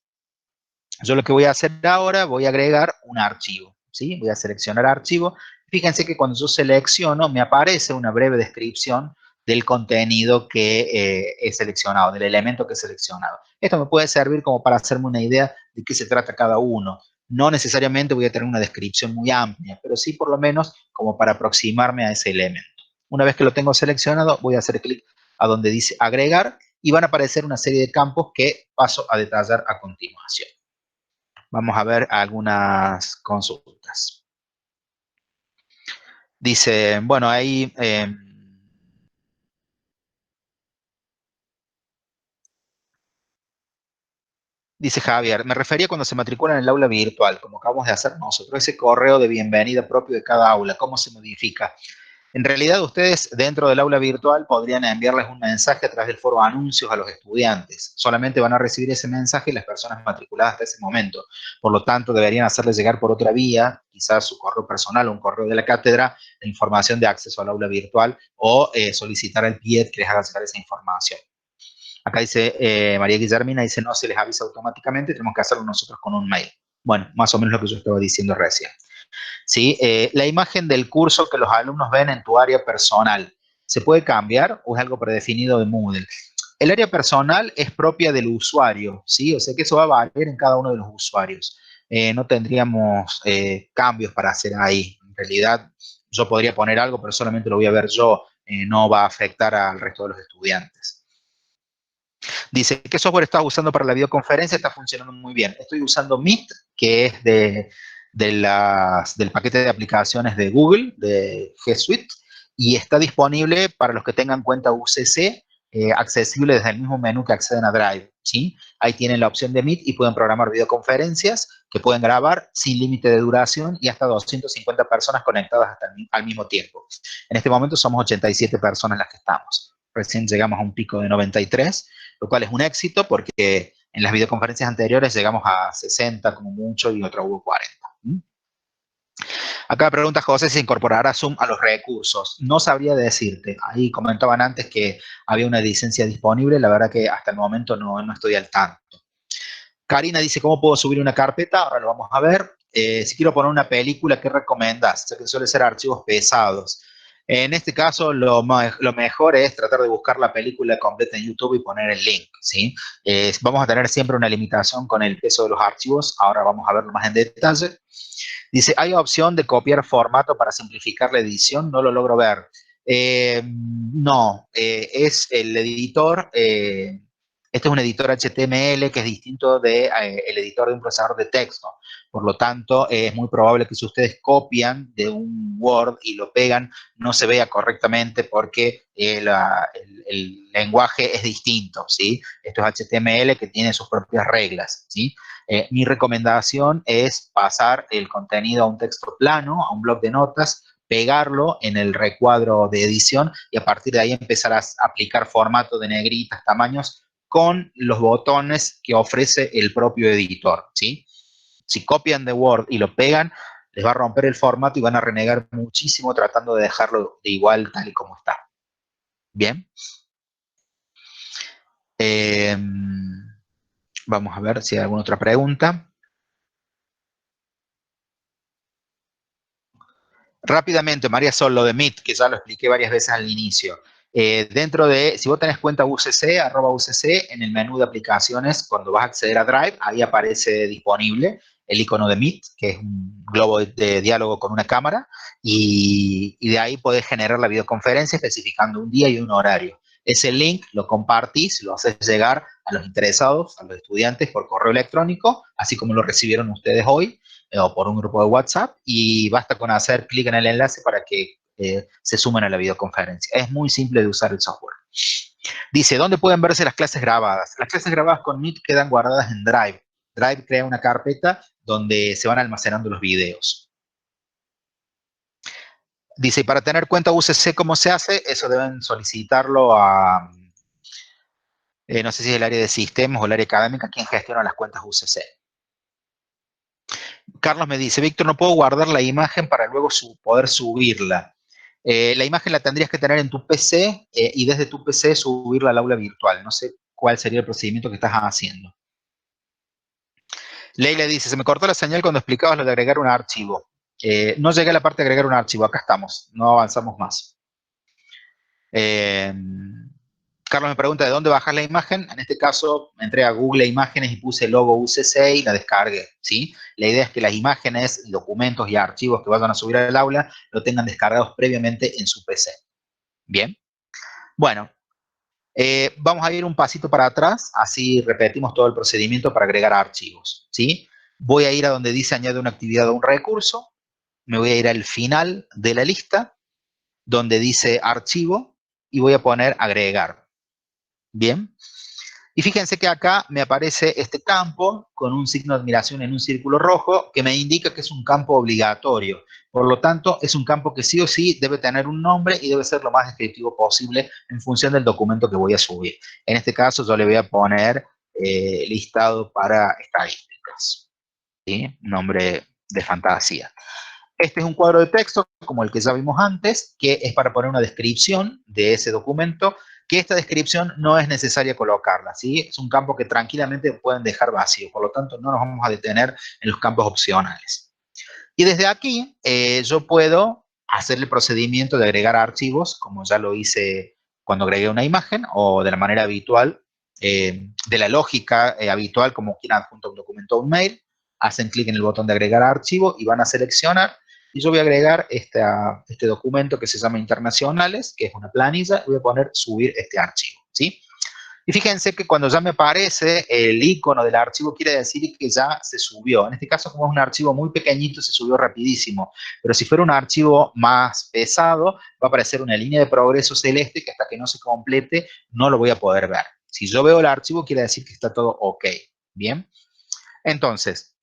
Yo lo que voy a hacer ahora, voy a agregar un archivo, ¿sí? Voy a seleccionar archivo. Fíjense que cuando yo selecciono, me aparece una breve descripción del contenido que he seleccionado, del elemento que he seleccionado. Esto me puede servir como para hacerme una idea de qué se trata cada uno. No necesariamente voy a tener una descripción muy amplia, pero sí por lo menos como para aproximarme a ese elemento. Una vez que lo tengo seleccionado, voy a hacer clic a donde dice agregar y van a aparecer una serie de campos que paso a detallar a continuación. Vamos a ver algunas consultas. Dice, bueno, ahí dice Javier, me refería cuando se matriculan en el aula virtual, como acabamos de hacer nosotros, ese correo de bienvenida propio de cada aula, ¿cómo se modifica? En realidad, ustedes dentro del aula virtual podrían enviarles un mensaje a través del foro anuncios a los estudiantes. Solamente van a recibir ese mensaje las personas matriculadas hasta ese momento. Por lo tanto, deberían hacerles llegar por otra vía, quizás su correo personal o un correo de la cátedra, la información de acceso al aula virtual o solicitar al PIET que les haga llegar esa información. Acá dice María Guillermina, dice no se les avisa automáticamente, tenemos que hacerlo nosotros con un mail. Bueno, más o menos lo que yo estaba diciendo recién. ¿Sí? La imagen del curso que los alumnos ven en tu área personal, ¿se puede cambiar o es algo predefinido de Moodle? El área personal es propia del usuario, ¿sí? O sea que eso va a variar en cada uno de los usuarios. No tendríamos cambios para hacer ahí. En realidad, yo podría poner algo, pero solamente lo voy a ver yo. No va a afectar al resto de los estudiantes. Dice, ¿qué software estás usando para la videoconferencia? Está funcionando muy bien. Estoy usando Meet, que es del paquete de aplicaciones de Google, de G Suite, y está disponible para los que tengan cuenta UCC accesible desde el mismo menú que acceden a Drive, ¿sí? Ahí tienen la opción de Meet y pueden programar videoconferencias que pueden grabar sin límite de duración y hasta 250 personas conectadas al mismo tiempo. En este momento somos 87 personas las que estamos. Recién llegamos a un pico de 93, lo cual es un éxito porque en las videoconferencias anteriores llegamos a 60 como mucho y otra hubo 40. Acá pregunta José si incorporará Zoom a los recursos. No sabría decirte. Ahí comentaban antes que había una licencia disponible. La verdad que hasta el momento no estoy al tanto. Karina dice, ¿cómo puedo subir una carpeta? Ahora lo vamos a ver. Si quiero poner una película, ¿qué recomiendas? Que suele ser archivos pesados. En este caso, lo mejor es tratar de buscar la película completa en YouTube y poner el link, ¿sí? Vamos a tener siempre una limitación con el peso de los archivos. Ahora vamos a verlo más en detalle. Dice, ¿hay opción de copiar formato para simplificar la edición? No lo logro ver. No, es el editor, este es un editor HTML que es distinto del editor de un procesador de texto. Por lo tanto, es muy probable que si ustedes copian de un Word y lo pegan, no se vea correctamente porque el lenguaje es distinto, ¿sí? Esto es HTML que tiene sus propias reglas, ¿sí? Mi recomendación es pasar el contenido a un texto plano, a un bloc de notas, pegarlo en el recuadro de edición y a partir de ahí empezar a aplicar formato de negritas, tamaños, con los botones que ofrece el propio editor, ¿sí? Si copian de Word y lo pegan, les va a romper el formato y van a renegar muchísimo tratando de dejarlo de igual tal y como está. Bien. Vamos a ver si hay alguna otra pregunta. Rápidamente, María Sol, lo de Meet, que ya lo expliqué varias veces al inicio. Dentro de, si vos tenés cuenta UCC, @UCC, en el menú de aplicaciones, cuando vas a acceder a Drive, ahí aparece disponible el icono de Meet, que es un globo de diálogo con una cámara, y de ahí podés generar la videoconferencia especificando un día y un horario. Ese link lo compartís, lo haces llegar a los interesados, a los estudiantes por correo electrónico, así como lo recibieron ustedes hoy, o por un grupo de WhatsApp y basta con hacer clic en el enlace para que se sumen a la videoconferencia. Es muy simple de usar el software. Dice, ¿dónde pueden verse las clases grabadas? Las clases grabadas con Meet quedan guardadas en Drive. Drive crea una carpeta donde se van almacenando los videos. Dice, para tener cuenta UCC, ¿cómo se hace? Eso deben solicitarlo a, no sé si es el área de sistemas o el área académica, quien gestiona las cuentas UCC. Carlos me dice, Víctor, no puedo guardar la imagen para luego poder subirla. La imagen la tendrías que tener en tu PC y desde tu PC subirla al aula virtual. No sé cuál sería el procedimiento que estás haciendo. Leila dice, se me cortó la señal cuando explicabas lo de agregar un archivo. No llegué a la parte de agregar un archivo, acá estamos, no avanzamos más. Carlos me pregunta de dónde bajas la imagen. En este caso, entré a Google Imágenes y puse el logo UCC y la descargué, ¿sí? La idea es que las imágenes, documentos y archivos que vayan a subir al aula lo tengan descargados previamente en su PC. Bien. Bueno, vamos a ir un pasito para atrás, así repetimos todo el procedimiento para agregar archivos, ¿sí? Voy a ir a donde dice añade una actividad o un recurso, me voy a ir al final de la lista, donde dice archivo, y voy a poner agregar. Bien. Y fíjense que acá me aparece este campo con un signo de admiración en un círculo rojo que me indica que es un campo obligatorio. Por lo tanto, es un campo que sí o sí debe tener un nombre y debe ser lo más descriptivo posible en función del documento que voy a subir. En este caso, yo le voy a poner listado para estadísticas. ¿Sí? Nombre de fantasía. Este es un cuadro de texto, como el que ya vimos antes, que es para poner una descripción de ese documento, que esta descripción no es necesaria colocarla, ¿sí? Es un campo que tranquilamente pueden dejar vacío, por lo tanto no nos vamos a detener en los campos opcionales. Y desde aquí yo puedo hacer el procedimiento de agregar archivos, como ya lo hice cuando agregué una imagen, o de la manera habitual, de la lógica habitual, como quien adjunta un documento o un mail, hacen clic en el botón de agregar archivo y van a seleccionar, y yo voy a agregar este documento que se llama internacionales, que es una planilla, y voy a poner subir este archivo, ¿sí? Y fíjense que cuando ya me aparece el icono del archivo, quiere decir que ya se subió. En este caso, como es un archivo muy pequeñito, se subió rapidísimo. Pero si fuera un archivo más pesado, va a aparecer una línea de progreso celeste que hasta que no se complete no lo voy a poder ver. Si yo veo el archivo, quiere decir que está todo ok. Bien. Entonces,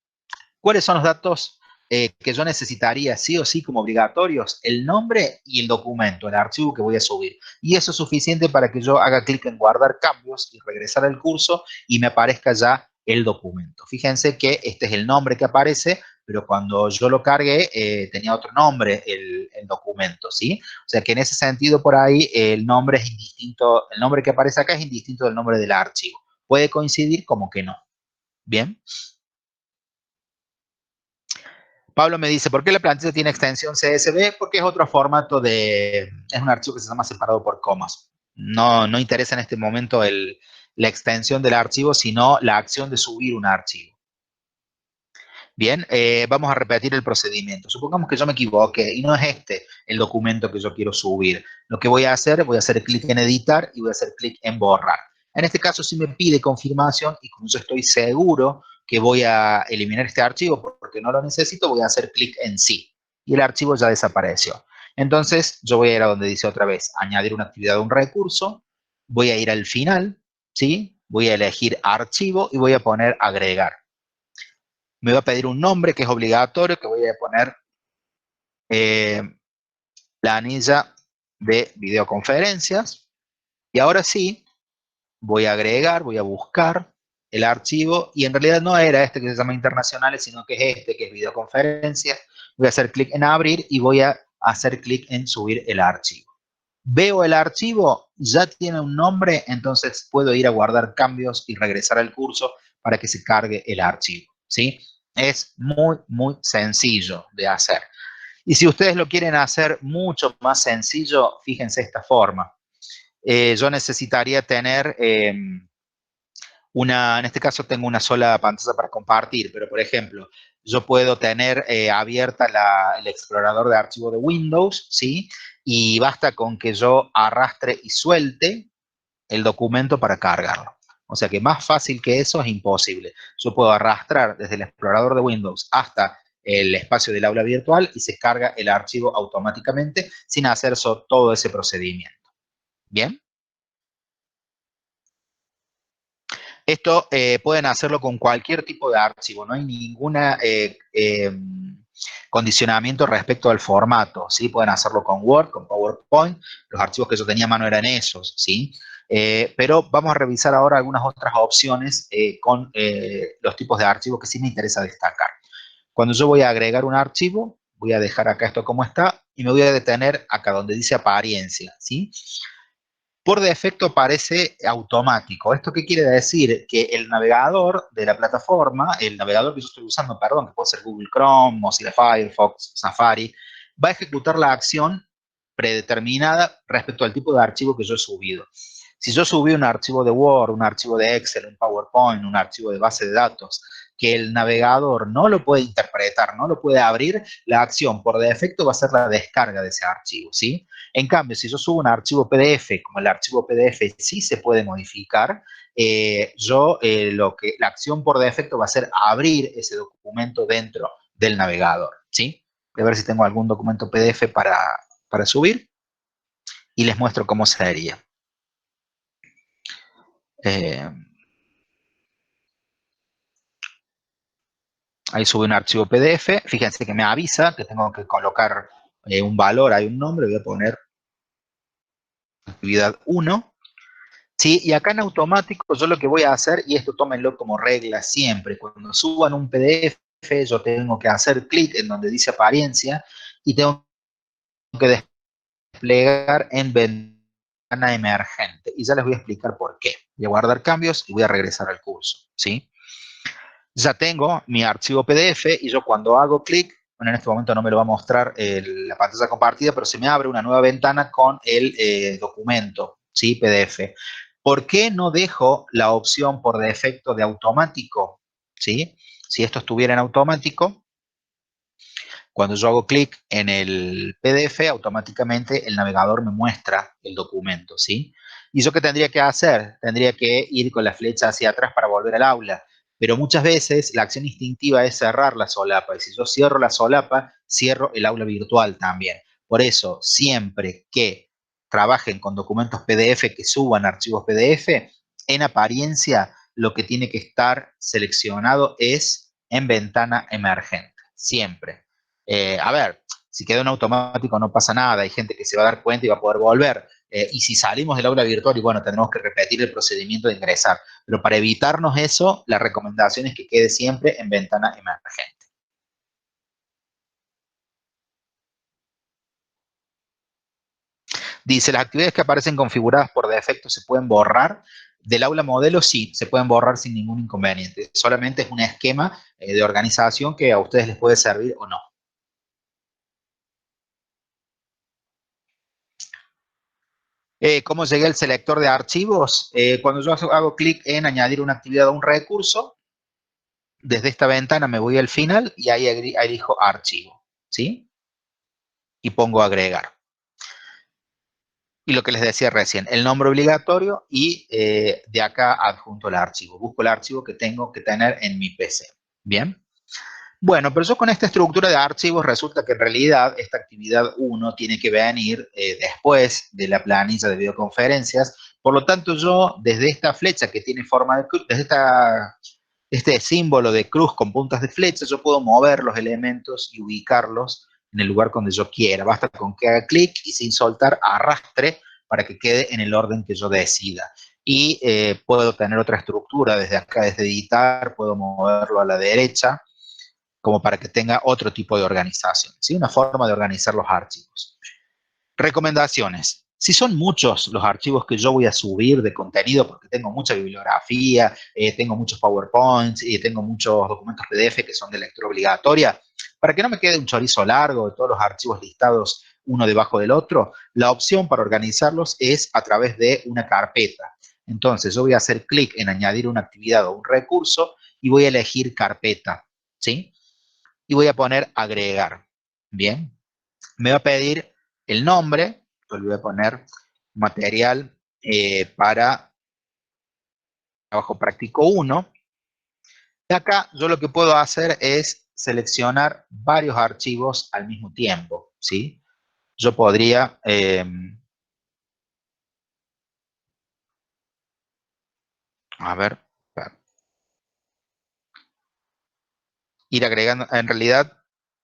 ¿cuáles son los datos que yo necesitaría sí o sí como obligatorios? El nombre y el documento, el archivo que voy a subir. Y eso es suficiente para que yo haga clic en guardar cambios y regresar al curso y me aparezca ya el documento. Fíjense que este es el nombre que aparece, pero cuando yo lo cargué tenía otro nombre el documento, ¿sí? O sea que en ese sentido por ahí el nombre es indistinto, el nombre que aparece acá es indistinto del nombre del archivo. Puede coincidir como que no. Bien. Pablo me dice, ¿por qué la plantilla tiene extensión CSV? Porque es otro formato es un archivo que se llama separado por comas. No interesa en este momento la extensión del archivo, sino la acción de subir un archivo. Bien, vamos a repetir el procedimiento. Supongamos que yo me equivoqué y no es este el documento que yo quiero subir. Lo que voy a hacer clic en editar y voy a hacer clic en borrar. En este caso, si me pide confirmación y como yo estoy seguro que voy a eliminar este archivo porque no lo necesito, voy a hacer clic en sí y el archivo ya desapareció. Entonces, yo voy a ir a donde dice otra vez, añadir una actividad a un recurso, voy a ir al final, ¿sí? Voy a elegir archivo y voy a poner agregar. Me va a pedir un nombre que es obligatorio, que voy a poner eh, planilla de videoconferencias. Y ahora sí, voy a agregar, voy a buscar el archivo, y en realidad no era este que se llama internacionales, sino que es este que es videoconferencias. Voy a hacer clic en abrir y voy a hacer clic en subir el archivo. Veo el archivo, ya tiene un nombre, entonces puedo ir a guardar cambios y regresar al curso para que se cargue el archivo, ¿sí? Es muy sencillo de hacer. Y si ustedes lo quieren hacer mucho más sencillo, fíjense esta forma. Yo necesitaría tener en este caso tengo una sola pantalla para compartir, pero por ejemplo, yo puedo tener abierta el explorador de archivo de Windows, ¿sí? Y basta con que yo arrastre y suelte el documento para cargarlo. O sea que más fácil que eso es imposible. Yo puedo arrastrar desde el explorador de Windows hasta el espacio del aula virtual y se carga el archivo automáticamente sin hacer todo ese procedimiento. ¿Bien? Esto pueden hacerlo con cualquier tipo de archivo, no hay ninguna condicionamiento respecto al formato, ¿sí? Pueden hacerlo con Word, con PowerPoint, los archivos que yo tenía a mano eran esos, ¿sí? Pero vamos a revisar ahora algunas otras opciones con los tipos de archivos que sí me interesa destacar. Cuando yo voy a agregar un archivo, voy a dejar acá esto como está y me voy a detener acá donde dice apariencia, ¿sí? Por defecto aparece automático. ¿Esto qué quiere decir? Que el navegador de la plataforma, el navegador que yo estoy usando, perdón, que puede ser Google Chrome, Mozilla Firefox, Safari, va a ejecutar la acción predeterminada respecto al tipo de archivo que yo he subido. Si yo subí un archivo de Word, un archivo de Excel, un PowerPoint, un archivo de base de datos, que el navegador no lo puede interpretar, no lo puede abrir, la acción por defecto va a ser la descarga de ese archivo, ¿sí? En cambio, si yo subo un archivo PDF, como el archivo PDF sí se puede modificar, la acción por defecto va a ser abrir ese documento dentro del navegador, ¿sí? Voy a ver si tengo algún documento PDF para subir y les muestro cómo sería. Eh, Ahí sube un archivo PDF, fíjense que me avisa que tengo que colocar un valor, hay un nombre, voy a poner actividad 1. Sí, y acá en automático yo lo que voy a hacer, y esto tómenlo como regla siempre, cuando suban un PDF yo tengo que hacer clic en donde dice apariencia y tengo que desplegar en ventana emergente. Y ya les voy a explicar por qué. Voy a guardar cambios y voy a regresar al curso, ¿sí? Ya tengo mi archivo PDF y yo cuando hago clic, bueno, en este momento no me lo va a mostrar la pantalla compartida, pero se me abre una nueva ventana con el documento, ¿sí? PDF. ¿Por qué no dejo la opción por defecto de automático? ¿Sí? Si esto estuviera en automático, Cuando yo hago clic en el PDF, automáticamente el navegador me muestra el documento, ¿sí? ¿Y yo qué tendría que hacer? Tendría que ir con la flecha hacia atrás para volver al aula. Pero muchas veces la acción instintiva es cerrar la solapa. Y si yo cierro la solapa, cierro el aula virtual también. Por eso, siempre que trabajen con documentos PDF, que suban archivos PDF, en apariencia lo que tiene que estar seleccionado es en ventana emergente. Siempre. A ver, si queda en automático no pasa nada, hay gente que se va a dar cuenta y va a poder volver. Y si salimos del aula virtual, y bueno, tendremos que repetir el procedimiento de ingresar. Pero para evitarnos eso, la recomendación es que quede siempre en ventana emergente. Dice, las actividades que aparecen configuradas por defecto se pueden borrar. Del aula modelo sí, se pueden borrar sin ningún inconveniente. Solamente es un esquema de organización que a ustedes les puede servir o no. ¿Cómo llegué al selector de archivos? Cuando yo hago clic en añadir una actividad o un recurso, desde esta ventana me voy al final y ahí elijo archivo, ¿sí? Y pongo agregar. Y lo que les decía recién, el nombre obligatorio y de acá adjunto el archivo. Busco el archivo que tengo que tener en mi PC. ¿Bien? Bueno, pero yo con esta estructura de archivos resulta que en realidad esta actividad 1 tiene que venir después de la planilla de videoconferencias. Por lo tanto, yo desde esta flecha que tiene forma de cruz, desde este símbolo de cruz con puntas de flecha, yo puedo mover los elementos y ubicarlos en el lugar donde yo quiera. Basta con que haga clic y sin soltar arrastre para que quede en el orden que yo decida. Y puedo tener otra estructura desde acá, desde editar, puedo moverlo a la derecha como para que tenga otro tipo de organización, ¿sí? Una forma de organizar los archivos. Recomendaciones. Si son muchos los archivos que yo voy a subir de contenido, porque tengo mucha bibliografía, tengo muchos PowerPoints y tengo muchos documentos PDF que son de lectura obligatoria, para que no me quede un chorizo largo de todos los archivos listados uno debajo del otro, la opción para organizarlos es a través de una carpeta. Entonces yo voy a hacer clic en añadir una actividad o un recurso y voy a elegir carpeta, ¿sí? Y voy a poner agregar. Bien, me va a pedir el nombre, yo le voy a poner material para trabajo práctico 1. Y acá yo lo que puedo hacer es seleccionar varios archivos al mismo tiempo, ¿sí? Yo podría a ver, ir agregando, en realidad,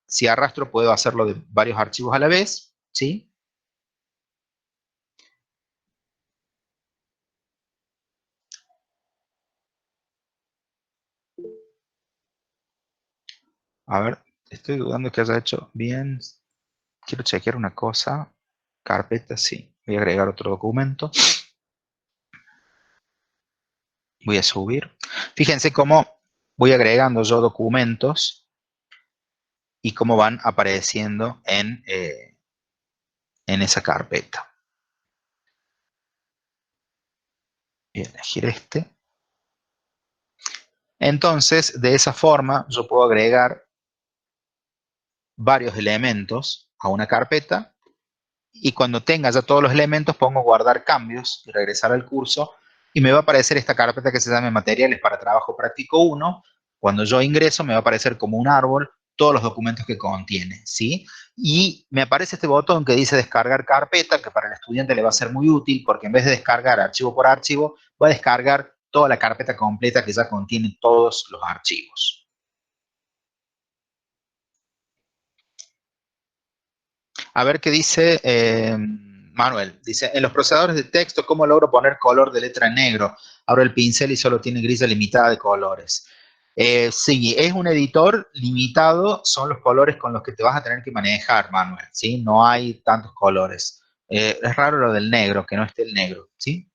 si arrastro puedo hacerlo de varios archivos a la vez, ¿sí? A ver, estoy dudando que haya hecho bien. Quiero chequear una cosa. Carpeta, sí. Voy a agregar otro documento. Voy a subir. Fíjense cómo voy agregando yo documentos y cómo van apareciendo en esa carpeta. Voy a elegir este. Entonces, de esa forma, yo puedo agregar varios elementos a una carpeta y cuando tenga ya todos los elementos pongo guardar cambios y regresar al curso y me va a aparecer esta carpeta que se llama materiales para trabajo práctico 1. Cuando yo ingreso me va a aparecer como un árbol todos los documentos que contiene, ¿sí? Y me aparece este botón que dice descargar carpeta, que para el estudiante le va a ser muy útil porque en vez de descargar archivo por archivo, va a descargar toda la carpeta completa que ya contiene todos los archivos. A ver qué dice Manuel. Dice, en los procesadores de texto, ¿cómo logro poner color de letra en negro? Abro el pincel y solo tiene grilla limitada de colores. Sí, es un editor limitado, son los colores con los que te vas a tener que manejar, Manuel, ¿sí? No hay tantos colores. Es raro lo del negro, que no esté el negro, ¿sí?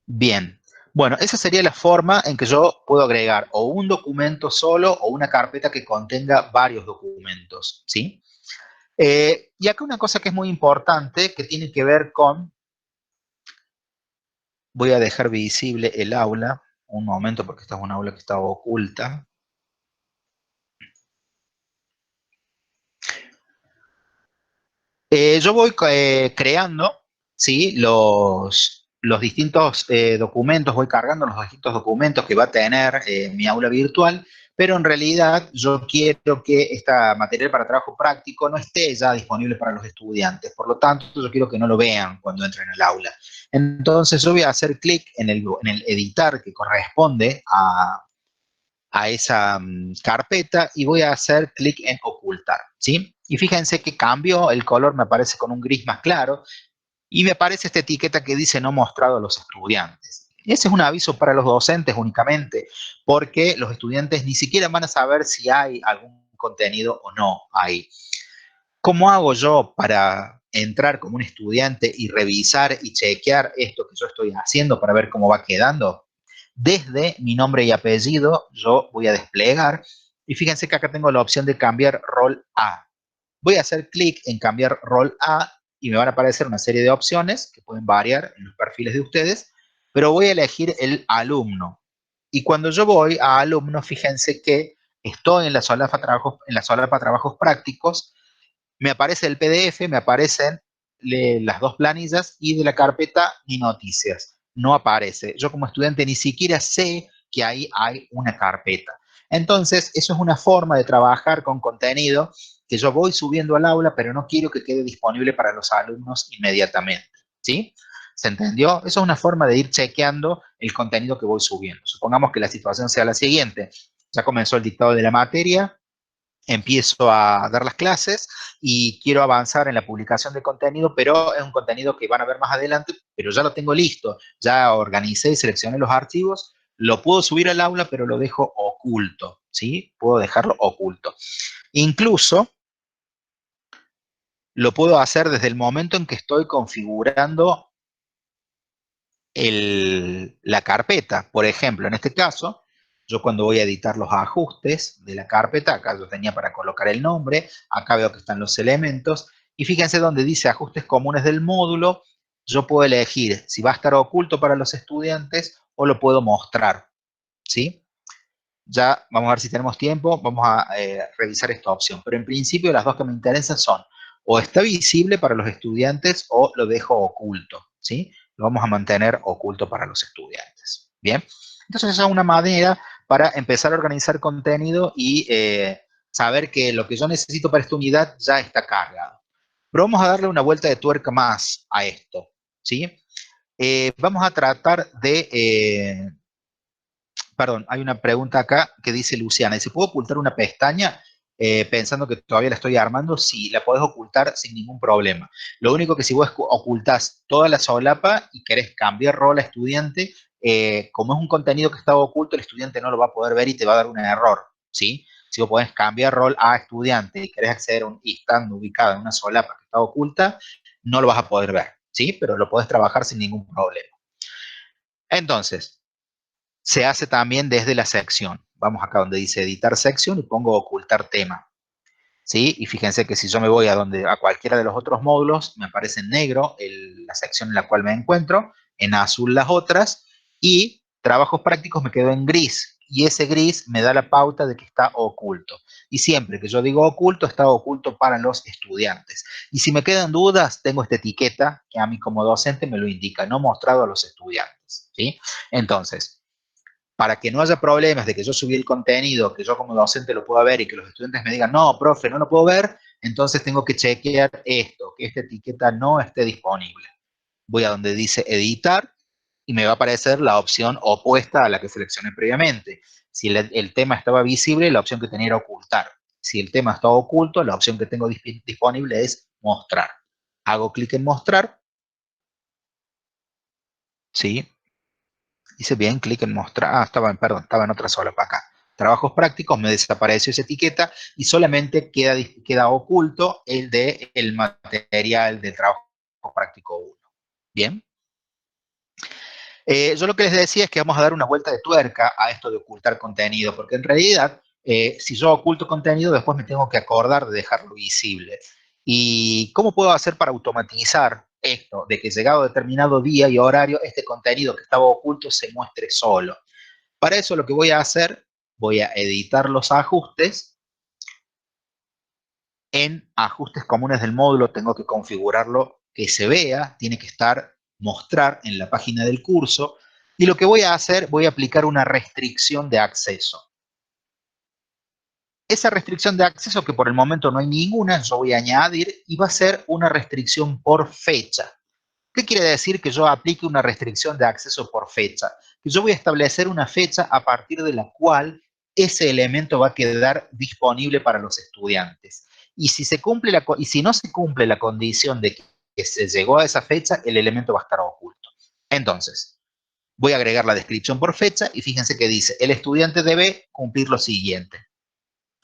Bien. Bueno, esa sería la forma en que yo puedo agregar o un documento solo o una carpeta que contenga varios documentos, ¿sí? Y acá una cosa que es muy importante, que tiene que ver con, voy a dejar visible el aula, un momento porque esta es una aula que estaba oculta. Yo voy creando, ¿sí? Los distintos documentos, voy cargando los distintos documentos que va a tener mi aula virtual, pero en realidad yo quiero que esta material para trabajo práctico no esté ya disponible para los estudiantes. Por lo tanto, yo quiero que no lo vean cuando entren al aula. Entonces, yo voy a hacer clic en el editar que corresponde a esa carpeta y voy a hacer clic en ocultar, ¿sí? Y fíjense que cambio, el color me aparece con un gris más claro y me aparece esta etiqueta que dice no mostrado a los estudiantes. Ese es un aviso para los docentes únicamente, porque los estudiantes ni siquiera van a saber si hay algún contenido o no ahí. ¿Cómo hago yo para entrar como un estudiante y revisar y chequear esto que yo estoy haciendo para ver cómo va quedando? Desde mi nombre y apellido, yo voy a desplegar y fíjense que acá tengo la opción de cambiar rol a. Voy a hacer clic en cambiar rol a y me van a aparecer una serie de opciones que pueden variar en los perfiles de ustedes, pero voy a elegir el alumno. Y cuando yo voy a alumno, fíjense que estoy en la solapa trabajos prácticos, me aparece el PDF, me aparecen las dos planillas y de la carpeta ni noticias. No aparece. Yo como estudiante ni siquiera sé que ahí hay una carpeta. Entonces, eso es una forma de trabajar con contenido que yo voy subiendo al aula, pero no quiero que quede disponible para los alumnos inmediatamente. ¿Sí? ¿Se entendió? Eso es una forma de ir chequeando el contenido que voy subiendo. Supongamos que la situación sea la siguiente. Ya comenzó el dictado de la materia, empiezo a dar las clases y quiero avanzar en la publicación de contenido, pero es un contenido que van a ver más adelante, pero ya lo tengo listo, ya organicé y seleccioné los archivos, lo puedo subir al aula, pero lo dejo oculto, ¿sí? Puedo dejarlo oculto. Incluso lo puedo hacer desde el momento en que estoy configurando la carpeta. Por ejemplo, en este caso, yo cuando voy a editar los ajustes de la carpeta, acá yo tenía para colocar el nombre, acá veo que están los elementos, y fíjense donde dice ajustes comunes del módulo, yo puedo elegir si va a estar oculto para los estudiantes o lo puedo mostrar, ¿sí? Ya vamos a ver si tenemos tiempo, vamos a revisar esta opción, pero en principio las dos que me interesan son o está visible para los estudiantes o lo dejo oculto, ¿sí? Lo vamos a mantener oculto para los estudiantes. Bien, entonces esa es una manera para empezar a organizar contenido y saber que lo que yo necesito para esta unidad ya está cargado. Pero vamos a darle una vuelta de tuerca más a esto, ¿sí? Vamos a tratar de perdón, hay una pregunta acá que dice Luciana, ¿se puede ocultar una pestaña pensando que todavía la estoy armando? Sí, la podés ocultar sin ningún problema. Lo único que si vos ocultás toda la solapa y querés cambiar rol a estudiante, como es un contenido que estaba oculto, el estudiante no lo va a poder ver y te va a dar un error, ¿sí? Si vos podés cambiar rol a estudiante y querés acceder y estando ubicado en una solapa que está oculta, no lo vas a poder ver, ¿sí? Pero lo podés trabajar sin ningún problema. Entonces, se hace también desde la sección. Vamos acá donde dice editar sección y pongo ocultar tema. ¿Sí? Y fíjense que si yo me voy a cualquiera de los otros módulos, me aparece en negro la sección en la cual me encuentro, en azul las otras, y trabajos prácticos me quedo en gris. Y ese gris me da la pauta de que está oculto. Y siempre que yo digo oculto, está oculto para los estudiantes. Y si me quedan dudas, tengo esta etiqueta que a mí como docente me lo indica, no mostrado a los estudiantes. ¿Sí? Entonces, para que no haya problemas de que yo subí el contenido, que yo como docente lo pueda ver y que los estudiantes me digan, no, profe, no lo puedo ver, entonces tengo que chequear esto, que esta etiqueta no esté disponible. Voy a donde dice editar y me va a aparecer la opción opuesta a la que seleccioné previamente. Si el tema estaba visible, la opción que tenía era ocultar. Si el tema está oculto, la opción que tengo disponible es mostrar. Hago clic en mostrar, ¿sí? Hice bien clic en mostrar. Ah, perdón, estaba en otra sola para acá. Trabajos prácticos, me desapareció esa etiqueta y solamente queda oculto el de el material del trabajo práctico 1. Bien. Yo lo que les decía es que vamos a dar una vuelta de tuerca a esto de ocultar contenido, porque en realidad, si yo oculto contenido, después me tengo que acordar de dejarlo visible. ¿Y cómo puedo hacer para automatizar esto, de que llegado a determinado día y horario, este contenido que estaba oculto se muestre solo? Para eso lo que voy a hacer, voy a editar los ajustes. En ajustes comunes del módulo tengo que configurarlo que se vea, tiene que estar, mostrar en la página del curso. Y lo que voy a hacer, voy a aplicar una restricción de acceso. Esa restricción de acceso, que por el momento no hay ninguna, yo voy a añadir y va a ser una restricción por fecha. ¿Qué quiere decir que yo aplique una restricción de acceso por fecha? Que yo voy a establecer una fecha a partir de la cual ese elemento va a quedar disponible para los estudiantes. Y si no se cumple la condición de que se llegó a esa fecha, el elemento va a estar oculto. Entonces, voy a agregar la descripción por fecha y fíjense que dice, el estudiante debe cumplir lo siguiente.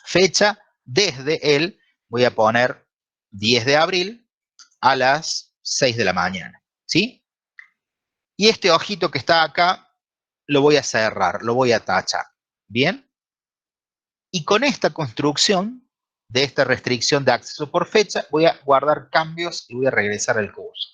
Fecha desde el, voy a poner 10 de abril a las 6 de la mañana, ¿sí? Y este ojito que está acá lo voy a cerrar, lo voy a tachar, ¿bien? Y con esta construcción de esta restricción de acceso por fecha, voy a guardar cambios y voy a regresar al curso.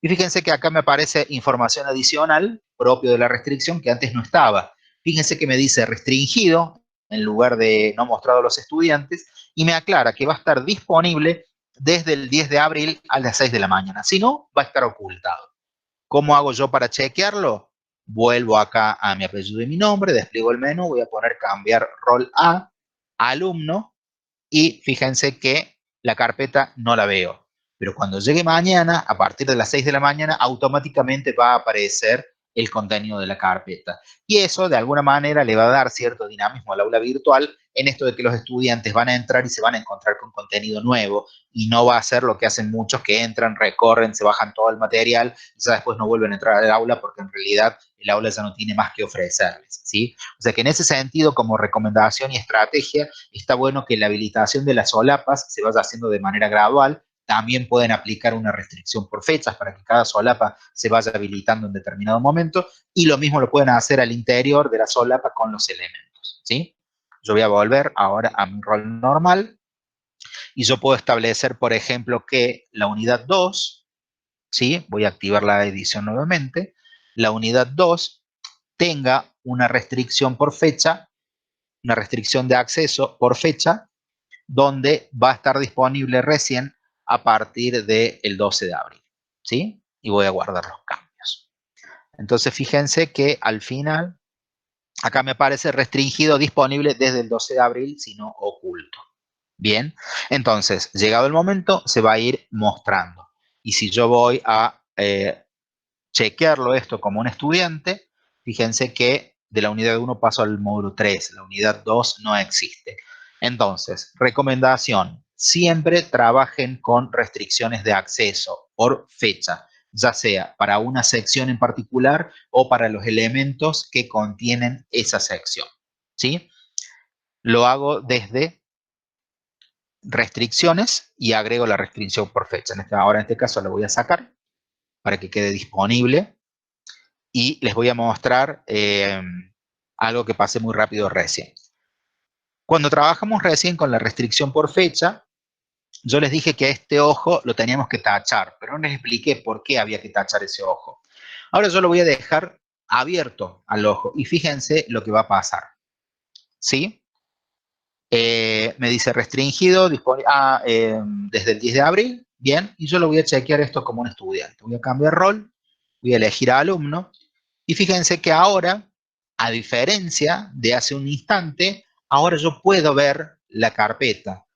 Y fíjense que acá me aparece información adicional propio de la restricción que antes no estaba. Fíjense que me dice restringido en lugar de no mostrado a los estudiantes y me aclara que va a estar disponible desde el 10 de abril a las 6 de la mañana. Si no, va a estar ocultado. ¿Cómo hago yo para chequearlo? Vuelvo acá a mi apellido y mi nombre, despliego el menú, voy a poner cambiar rol a alumno y fíjense que la carpeta no la veo. Pero cuando llegue mañana, a partir de las 6 de la mañana, automáticamente va a aparecer el contenido de la carpeta. Y eso, de alguna manera, le va a dar cierto dinamismo al aula virtual en esto de que los estudiantes van a entrar y se van a encontrar con contenido nuevo y no va a ser lo que hacen muchos que entran, recorren, se bajan todo el material y ya después no vuelven a entrar al aula porque en realidad el aula ya no tiene más que ofrecerles, ¿sí? O sea que en ese sentido, como recomendación y estrategia, está bueno que la habilitación de las solapas se vaya haciendo de manera gradual. También pueden aplicar una restricción por fechas para que cada solapa se vaya habilitando en determinado momento y lo mismo lo pueden hacer al interior de la solapa con los elementos, ¿sí? Yo voy a volver ahora a mi rol normal y yo puedo establecer, por ejemplo, que la unidad 2, ¿sí? Voy a activar la edición nuevamente, la unidad 2 tenga una restricción por fecha, una restricción de acceso por fecha, donde va a estar disponible recién a partir del 12 de abril, ¿sí? Y voy a guardar los cambios. Entonces, fíjense que al final, acá me aparece restringido disponible desde el 12 de abril, sino oculto. Bien, entonces, llegado el momento, se va a ir mostrando. Y si yo voy a chequearlo esto como un estudiante, fíjense que de la unidad 1 paso al módulo 3, la unidad 2 no existe. Entonces, recomendación, siempre trabajen con restricciones de acceso por fecha, ya sea para una sección en particular o para los elementos que contienen esa sección, ¿sí? Lo hago desde restricciones y agrego la restricción por fecha. Ahora en este caso la voy a sacar para que quede disponible y les voy a mostrar algo que pasé muy rápido recién. Cuando trabajamos recién con la restricción por fecha, yo les dije que a este ojo lo teníamos que tachar, pero no les expliqué por qué había que tachar ese ojo. Ahora yo lo voy a dejar abierto al ojo y fíjense lo que va a pasar. ¿Sí? Me dice restringido desde el 10 de abril. Bien, y yo lo voy a chequear esto como un estudiante. Voy a cambiar rol, voy a elegir a alumno y fíjense que ahora, a diferencia de hace un instante, ahora yo puedo ver la carpeta,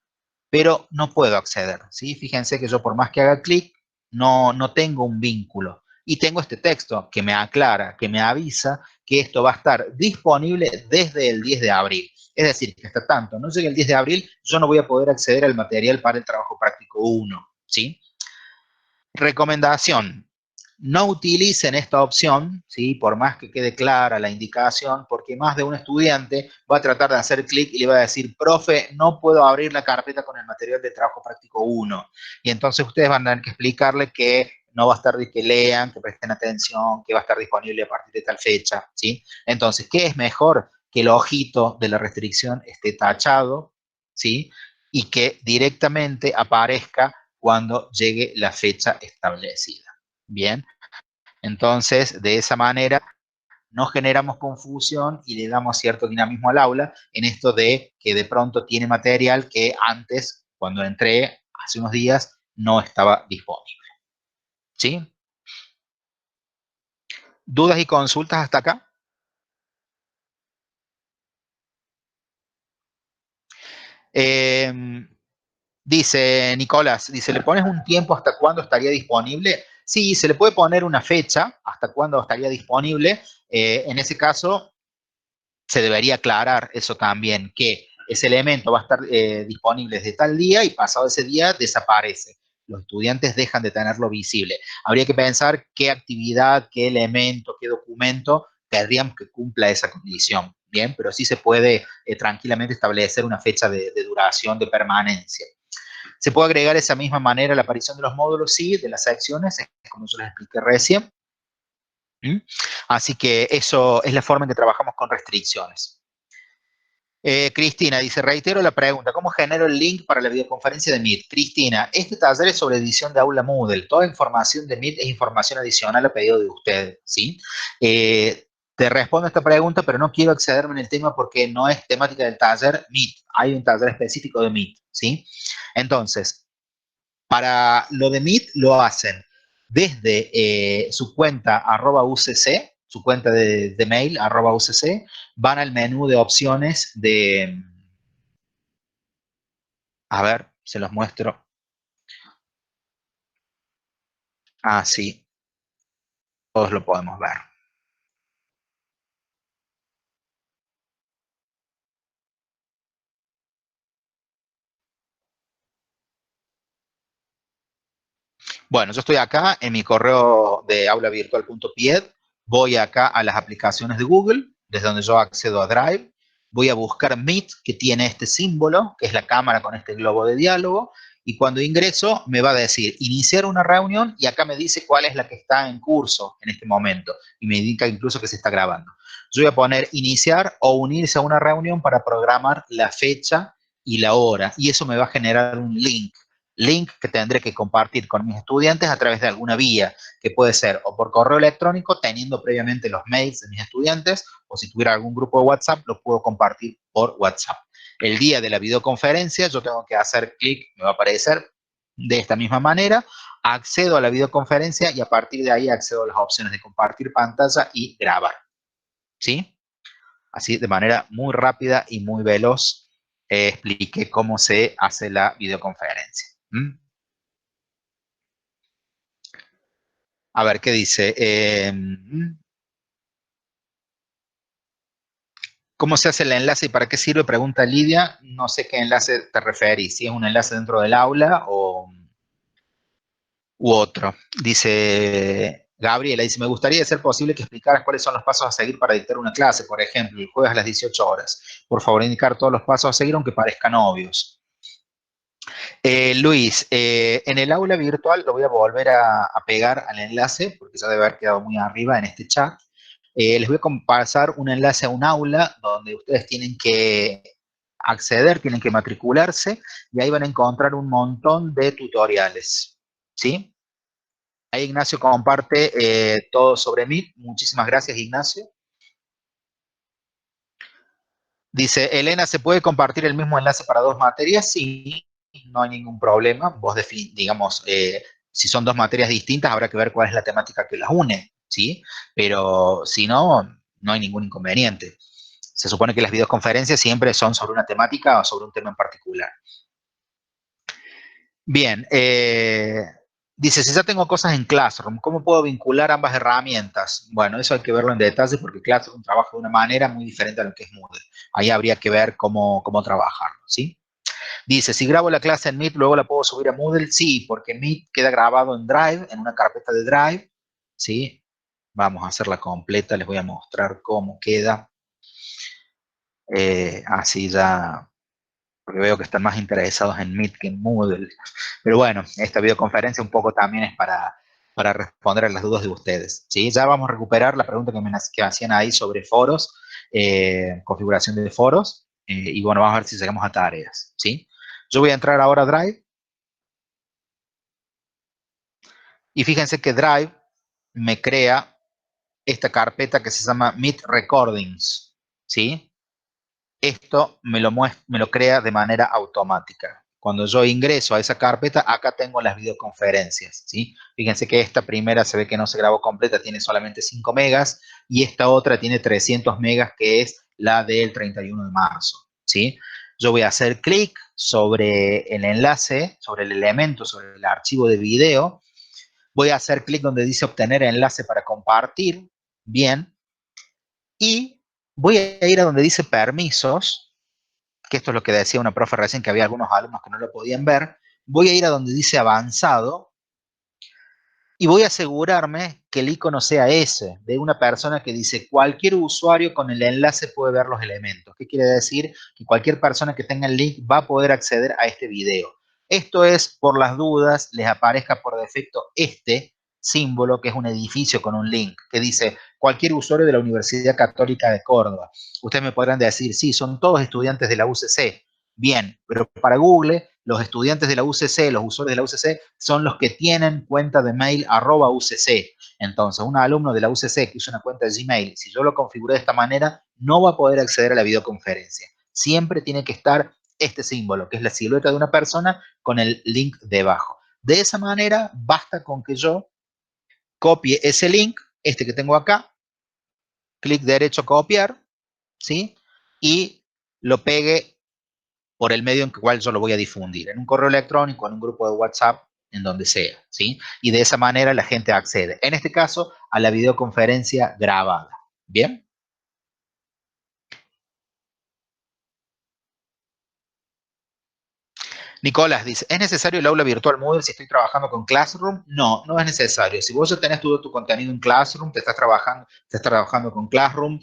pero no puedo acceder, ¿sí? Fíjense que yo por más que haga clic, no tengo un vínculo. Y tengo este texto que me aclara, que me avisa que esto va a estar disponible desde el 10 de abril. Es decir, que hasta tanto no llegue el 10 de abril, yo no voy a poder acceder al material para el trabajo práctico 1, ¿sí? Recomendación, no utilicen esta opción, ¿sí? Por más que quede clara la indicación, porque más de un estudiante va a tratar de hacer clic y le va a decir, profe, no puedo abrir la carpeta con el material de trabajo práctico 1. Y entonces ustedes van a tener que explicarle que no va a estar, que lean, que presten atención, que va a estar disponible a partir de tal fecha, ¿sí? Entonces, ¿qué es mejor? Que el ojito de la restricción esté tachado, ¿sí? Y que directamente aparezca cuando llegue la fecha establecida. Bien, entonces de esa manera no generamos confusión y le damos cierto dinamismo al aula en esto de que de pronto tiene material que antes, cuando entré hace unos días, no estaba disponible. ¿Sí? ¿Dudas y consultas hasta acá? Eh, Dice Nicolás, dice, ¿le pones un tiempo hasta cuándo estaría disponible? Sí, se le puede poner una fecha hasta cuándo estaría disponible. En ese caso, se debería aclarar eso también, que ese elemento va a estar disponible desde tal día y pasado ese día desaparece. Los estudiantes dejan de tenerlo visible. Habría que pensar qué actividad, qué elemento, qué documento querríamos que cumpla esa condición. Bien, pero sí se puede tranquilamente establecer una fecha de duración, de permanencia. Se puede agregar de esa misma manera la aparición de los módulos, sí, de las secciones, como yo les expliqué recién. ¿Mm? Así que eso es la forma en que trabajamos con restricciones. Cristina dice, reitero la pregunta, ¿cómo genero el link para la videoconferencia de Meet? Cristina, este taller es sobre edición de aula Moodle. Toda información de Meet es información adicional a pedido de ustedes, ¿sí? Te respondo a esta pregunta, pero no quiero excederme en el tema porque no es temática del taller Meet. Hay un taller específico de Meet, ¿sí? Entonces, para lo de Meet lo hacen desde su cuenta @UCC, su cuenta de mail @UCC, van al menú de opciones de, a ver, se los muestro. Ah, sí, todos lo podemos ver. Bueno, yo estoy acá en mi correo de aulavirtual.pied, voy acá a las aplicaciones de Google, desde donde yo accedo a Drive, voy a buscar Meet, que tiene este símbolo, que es la cámara con este globo de diálogo, y cuando ingreso me va a decir iniciar una reunión y acá me dice cuál es la que está en curso en este momento, y me indica incluso que se está grabando. Yo voy a poner iniciar o unirse a una reunión para programar la fecha y la hora, y eso me va a generar un link que tendré que compartir con mis estudiantes a través de alguna vía, que puede ser o por correo electrónico, teniendo previamente los mails de mis estudiantes, o si tuviera algún grupo de WhatsApp, lo puedo compartir por WhatsApp. El día de la videoconferencia, yo tengo que hacer clic, me va a aparecer de esta misma manera, accedo a la videoconferencia y a partir de ahí accedo a las opciones de compartir pantalla y grabar. ¿Sí? Así de manera muy rápida y muy veloz expliqué cómo se hace la videoconferencia. ¿Mm? A ver, ¿qué dice? ¿Cómo se hace el enlace y para qué sirve? Pregunta Lidia. No sé qué enlace te referís, si es un enlace dentro del aula o u otro. Dice Gabriela, dice, me gustaría ser posible que explicaras cuáles son los pasos a seguir para dictar una clase, por ejemplo, el jueves a las 18 horas. Por favor, indicar todos los pasos a seguir, aunque parezcan obvios. Luis, en el aula virtual lo voy a volver a pegar al enlace, porque ya debe haber quedado muy arriba en este chat. Les voy a pasar un enlace a un aula donde ustedes tienen que acceder, tienen que matricularse y ahí van a encontrar un montón de tutoriales. ¿Sí? Ahí Ignacio comparte todo sobre mí. Muchísimas gracias, Ignacio. Dice, Elena, ¿se puede compartir el mismo enlace para dos materias? Sí, no hay ningún problema. Vos, digamos, si son dos materias distintas, habrá que ver cuál es la temática que las une, ¿sí? Pero si no, no hay ningún inconveniente. Se supone que las videoconferencias siempre son sobre una temática o sobre un tema en particular. Bien, dice, si ya tengo cosas en Classroom, ¿cómo puedo vincular ambas herramientas? Bueno, eso hay que verlo en detalle porque Classroom trabaja de una manera muy diferente a lo que es Moodle. Ahí habría que ver cómo trabajarlo, ¿sí? Dice, si grabo la clase en Meet, luego la puedo subir a Moodle. Sí, porque Meet queda grabado en Drive, en una carpeta de Drive, ¿sí? Vamos a hacerla completa, les voy a mostrar cómo queda. Así ya, porque veo que están más interesados en Meet que en Moodle. Pero bueno, esta videoconferencia un poco también es para responder a las dudas de ustedes, ¿sí? Ya vamos a recuperar la pregunta que hacían ahí sobre foros, configuración de foros, y bueno, vamos a ver si llegamos a tareas, ¿sí? Yo voy a entrar ahora a Drive, y fíjense que Drive me crea esta carpeta que se llama Meet Recordings, ¿sí? Esto me lo crea de manera automática. Cuando yo ingreso a esa carpeta, acá tengo las videoconferencias, ¿sí? Fíjense que esta primera se ve que no se grabó completa, tiene solamente 5 megas, y esta otra tiene 300 megas, que es la del 31 de marzo, ¿sí? Yo voy a hacer clic sobre el enlace, sobre el elemento, sobre el archivo de video. Voy a hacer clic donde dice obtener enlace para compartir, bien, y voy a ir a donde dice permisos, que esto es lo que decía una profe recién, que había algunos alumnos que no lo podían ver. Voy a ir a donde dice avanzado y voy a asegurarme que el icono sea ese, de una persona que dice cualquier usuario con el enlace puede ver los elementos. ¿Qué quiere decir? Que cualquier persona que tenga el link va a poder acceder a este video. Esto es, por las dudas, les aparezca por defecto este símbolo, que es un edificio con un link, que dice cualquier usuario de la Universidad Católica de Córdoba. Ustedes me podrán decir, sí, son todos estudiantes de la UCC. Bien, pero para Google, los estudiantes de la UCC, los usuarios de la UCC, son los que tienen cuenta de mail @UCC. Entonces, un alumno de la UCC que usa una cuenta de Gmail, si yo lo configuro de esta manera, no va a poder acceder a la videoconferencia. Siempre tiene que estar este símbolo, que es la silueta de una persona con el link debajo. De esa manera, basta con que yo copie ese link, este que tengo acá, clic derecho copiar, ¿sí? Y lo pegue por el medio en el cual yo lo voy a difundir, en un correo electrónico, en un grupo de WhatsApp, en donde sea, ¿sí? Y de esa manera la gente accede, en este caso, a la videoconferencia grabada. ¿Bien? Nicolás dice, ¿es necesario el aula virtual Moodle si estoy trabajando con Classroom? No, no es necesario. Si vos ya tenés todo tu contenido en Classroom, te estás trabajando con Classroom,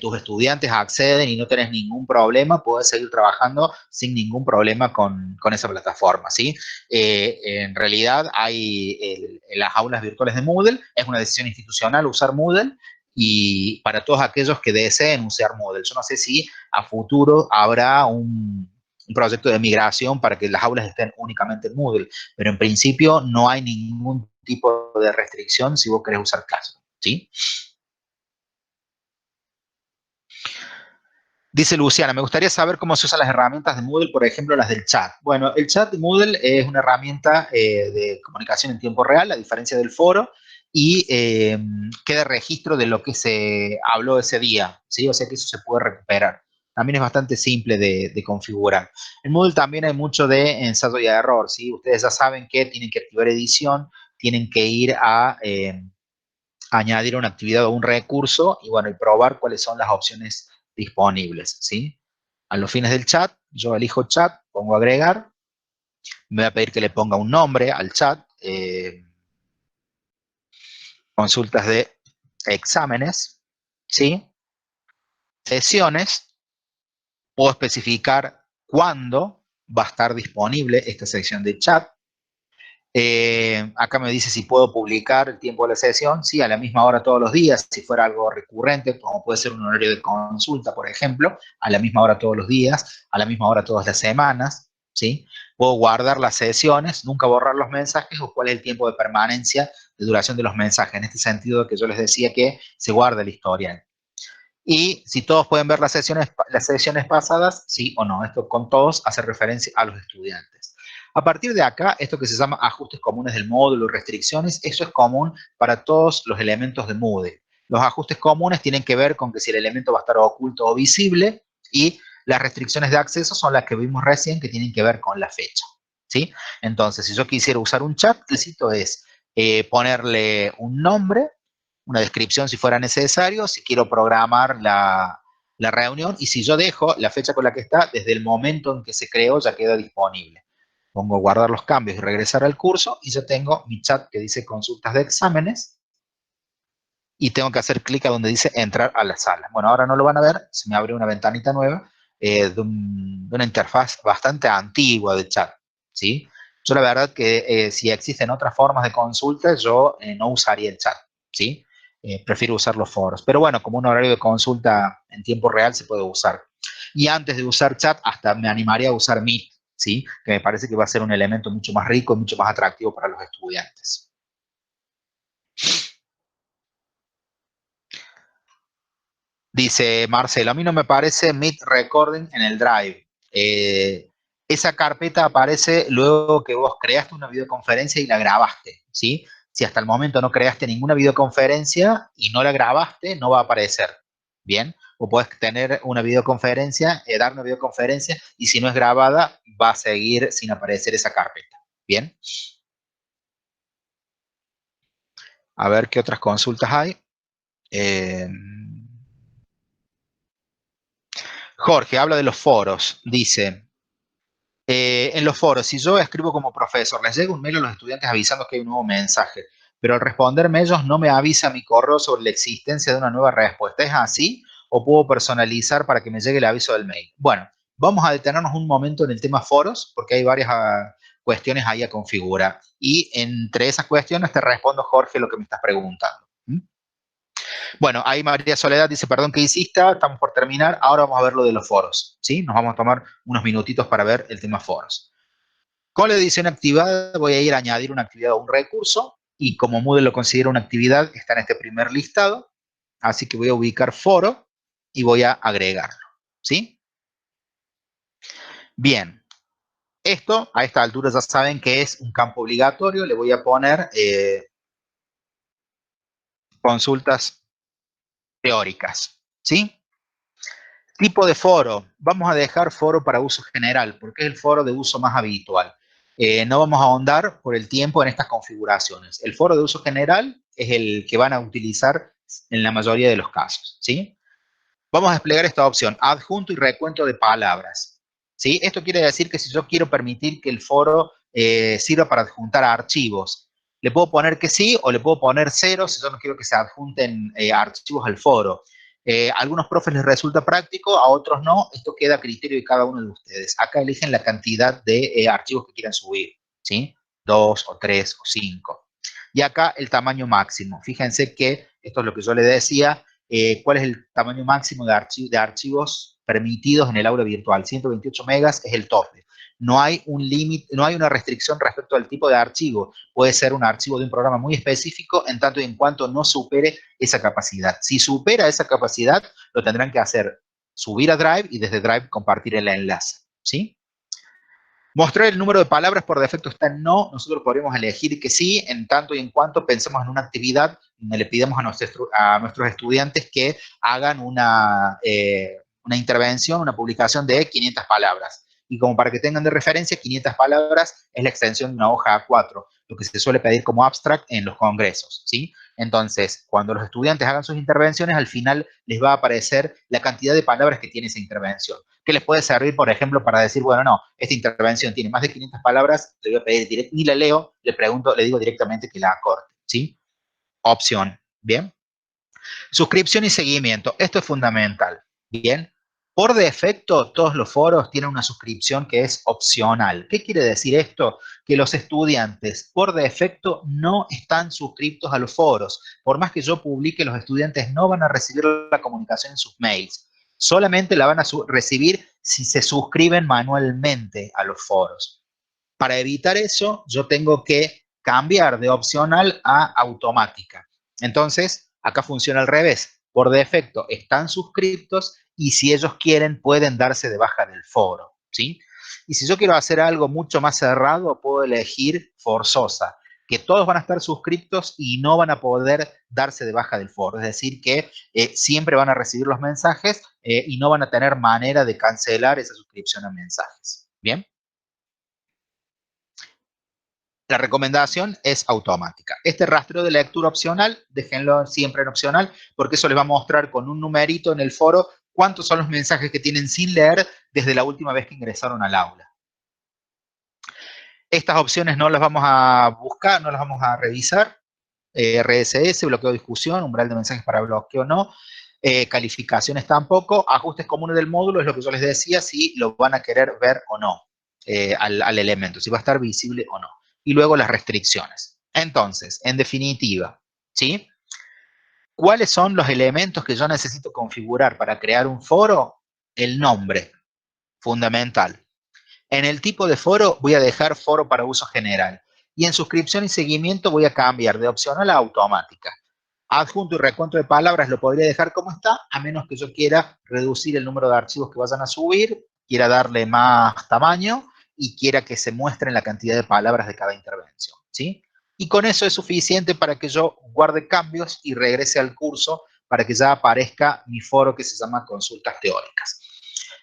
tus estudiantes acceden y no tenés ningún problema, podés seguir trabajando sin ningún problema con esa plataforma, ¿sí? En realidad hay en las aulas virtuales de Moodle, es una decisión institucional usar Moodle, y para todos aquellos que deseen usar Moodle. Yo no sé si a futuro habrá un proyecto de migración para que las aulas estén únicamente en Moodle, pero en principio no hay ningún tipo de restricción si vos querés usar Classroom, ¿sí? Dice Luciana, me gustaría saber cómo se usan las herramientas de Moodle, por ejemplo, las del chat. Bueno, el chat de Moodle es una herramienta de comunicación en tiempo real, a diferencia del foro, y queda registro de lo que se habló ese día, ¿sí? O sea que eso se puede recuperar. También es bastante simple de configurar. En Moodle también hay mucho de ensayo y error, ¿sí? Ustedes ya saben que tienen que activar edición, tienen que ir a añadir una actividad o un recurso y bueno, y probar cuáles son las opciones disponibles, ¿sí? A los fines del chat, yo elijo chat, pongo agregar, me va a pedir que le ponga un nombre al chat, consultas de exámenes, ¿sí? Sesiones, puedo especificar cuándo va a estar disponible esta sección de chat. Acá me dice si puedo publicar el tiempo de la sesión, sí, a la misma hora todos los días, si fuera algo recurrente, como puede ser un horario de consulta, por ejemplo, a la misma hora todos los días, a la misma hora todas las semanas, ¿sí? Puedo guardar las sesiones, nunca borrar los mensajes, o cuál es el tiempo de permanencia, de duración de los mensajes, en este sentido que yo les decía que se guarda el historial. Y si todos pueden ver las sesiones pasadas, sí o no. Esto con todos hace referencia a los estudiantes. A partir de acá, esto que se llama ajustes comunes del módulo, restricciones, eso es común para todos los elementos de Moodle. Los ajustes comunes tienen que ver con que si el elemento va a estar oculto o visible, y las restricciones de acceso son las que vimos recién, que tienen que ver con la fecha, ¿sí? Entonces, si yo quisiera usar un chat, necesito es ponerle un nombre, una descripción si fuera necesario, si quiero programar la reunión, y si yo dejo la fecha con la que está, desde el momento en que se creó ya queda disponible. Pongo guardar los cambios y regresar al curso, y ya tengo mi chat que dice consultas de exámenes, y tengo que hacer clic a donde dice entrar a la sala. Bueno, ahora no lo van a ver, se me abre una ventanita nueva de una interfaz bastante antigua de chat, ¿sí? Yo la verdad que si existen otras formas de consulta, yo no usaría el chat, ¿sí? Prefiero usar los foros. Pero bueno, como un horario de consulta en tiempo real se puede usar. Y antes de usar chat, hasta me animaría a usar Meet, ¿sí? Que me parece que va a ser un elemento mucho más rico y mucho más atractivo para los estudiantes. Dice Marcelo, a mí no me aparece Meet Recording en el Drive. Esa carpeta aparece luego que vos creaste una videoconferencia y la grabaste, ¿sí? Si hasta el momento no creaste ninguna videoconferencia y no la grabaste, no va a aparecer, ¿bien? O puedes tener una videoconferencia, dar una videoconferencia y si no es grabada, va a seguir sin aparecer esa carpeta, ¿bien? A ver qué otras consultas hay. Eh, Jorge habla de los foros. Dice, en los foros, si yo escribo como profesor, les llega un mail a los estudiantes avisando que hay un nuevo mensaje, pero al responderme ellos no me avisa mi correo sobre la existencia de una nueva respuesta. ¿Es así? ¿O puedo personalizar para que me llegue el aviso del mail? Bueno, vamos a detenernos un momento en el tema foros, porque hay varias cuestiones ahí a configurar. Y entre esas cuestiones te respondo, Jorge, lo que me estás preguntando. ¿Mm? Bueno, ahí María Soledad dice, perdón que insista, estamos por terminar, ahora vamos a ver lo de los foros, ¿sí? Nos vamos a tomar unos minutitos para ver el tema foros. Con la edición activada voy a ir a añadir una actividad o un recurso y como Moodle lo considera una actividad, está en este primer listado, así que voy a ubicar foro y voy a agregarlo, ¿sí? Bien, esto a esta altura ya saben que es un campo obligatorio, le voy a poner consultas teóricas, ¿sí? Tipo de foro. Vamos a dejar foro para uso general, porque es el foro de uso más habitual. No vamos a ahondar por el tiempo en estas configuraciones. El foro de uso general es el que van a utilizar en la mayoría de los casos, ¿sí? Vamos a desplegar esta opción, adjunto y recuento de palabras, ¿sí? Esto quiere decir que si yo quiero permitir que el foro sirva para adjuntar a archivos, le puedo poner que sí o le puedo poner cero si yo no quiero que se adjunten archivos al foro. A algunos profes les resulta práctico, a otros no. Esto queda a criterio de cada uno de ustedes. Acá eligen la cantidad de archivos que quieran subir, ¿sí? 2 o 3 o 5. Y acá el tamaño máximo. Fíjense que esto es lo que yo les decía. ¿Cuál es el tamaño máximo de archivos permitidos en el aula virtual? 128 megas es el tope. No hay un límite, no hay una restricción respecto al tipo de archivo. Puede ser un archivo de un programa muy específico en tanto y en cuanto no supere esa capacidad. Si supera esa capacidad, lo tendrán que hacer subir a Drive y desde Drive compartir el enlace, ¿sí? Mostrar el número de palabras por defecto está en no. Nosotros podríamos elegir que sí, en tanto y en cuanto pensemos en una actividad donde le pidamos a nuestros estudiantes que hagan una intervención, una publicación de 500 palabras. Y como para que tengan de referencia, 500 palabras es la extensión de una hoja A4, lo que se suele pedir como abstract en los congresos, ¿sí? Entonces, cuando los estudiantes hagan sus intervenciones, al final les va a aparecer la cantidad de palabras que tiene esa intervención, que les puede servir, por ejemplo, para decir, bueno, no, esta intervención tiene más de 500 palabras, le voy a pedir, ni la leo, le pregunto, le digo directamente que la acorte, ¿sí? Opción, ¿bien? Suscripción y seguimiento, esto es fundamental, ¿bien? Por defecto, todos los foros tienen una suscripción que es opcional. ¿Qué quiere decir esto? Que los estudiantes por defecto no están suscriptos a los foros. Por más que yo publique, los estudiantes no van a recibir la comunicación en sus mails. Solamente la van a recibir si se suscriben manualmente a los foros. Para evitar eso, yo tengo que cambiar de opcional a automática. Entonces, acá funciona al revés. Por defecto están suscriptos y si ellos quieren pueden darse de baja del foro, ¿sí? Y si yo quiero hacer algo mucho más cerrado, puedo elegir forzosa, que todos van a estar suscriptos y no van a poder darse de baja del foro. Es decir, que siempre van a recibir los mensajes y no van a tener manera de cancelar esa suscripción a mensajes. ¿Bien? La recomendación es automática. Este rastreo de lectura opcional, déjenlo siempre en opcional, porque eso les va a mostrar con un numerito en el foro cuántos son los mensajes que tienen sin leer desde la última vez que ingresaron al aula. Estas opciones no las vamos a buscar, no las vamos a revisar. RSS, bloqueo de discusión, umbral de mensajes para bloqueo no. Calificaciones tampoco. Ajustes comunes del módulo es lo que yo les decía, si lo van a querer ver o no al elemento, si va a estar visible o no. Y luego las restricciones. Entonces, en definitiva, ¿sí? ¿Cuáles son los elementos que yo necesito configurar para crear un foro? El nombre, fundamental. En el tipo de foro voy a dejar foro para uso general. Y en suscripción y seguimiento voy a cambiar de opcional a automática. Adjunto y recuento de palabras lo podría dejar como está, a menos que yo quiera reducir el número de archivos que vayan a subir, quiera darle más tamaño y quiera que se muestren la cantidad de palabras de cada intervención, ¿sí? Y con eso es suficiente para que yo guarde cambios y regrese al curso para que ya aparezca mi foro que se llama Consultas Teóricas.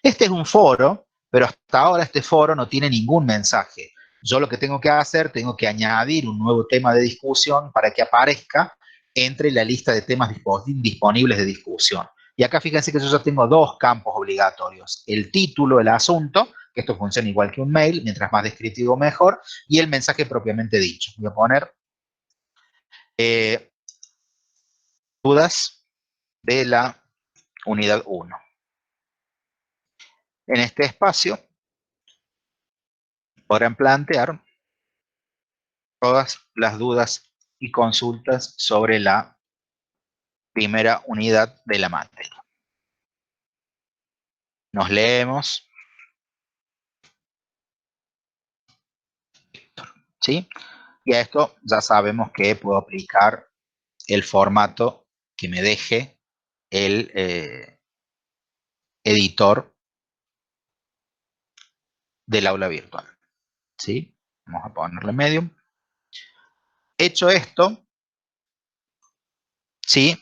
Este es un foro, pero hasta ahora este foro no tiene ningún mensaje. Yo lo que tengo que hacer, tengo que añadir un nuevo tema de discusión para que aparezca entre la lista de temas disponibles de discusión. Y acá fíjense que yo ya tengo dos campos obligatorios. El título, el asunto, que esto funciona igual que un mail, mientras más descriptivo mejor, y el mensaje propiamente dicho. Voy a poner dudas de la unidad 1. En este espacio podrán plantear todas las dudas y consultas sobre la primera unidad de la materia. Nos leemos, ¿sí? Y a esto ya sabemos que puedo aplicar el formato que me deje el editor del aula virtual, ¿sí? Vamos a ponerle Medium. Hecho esto, ¿sí?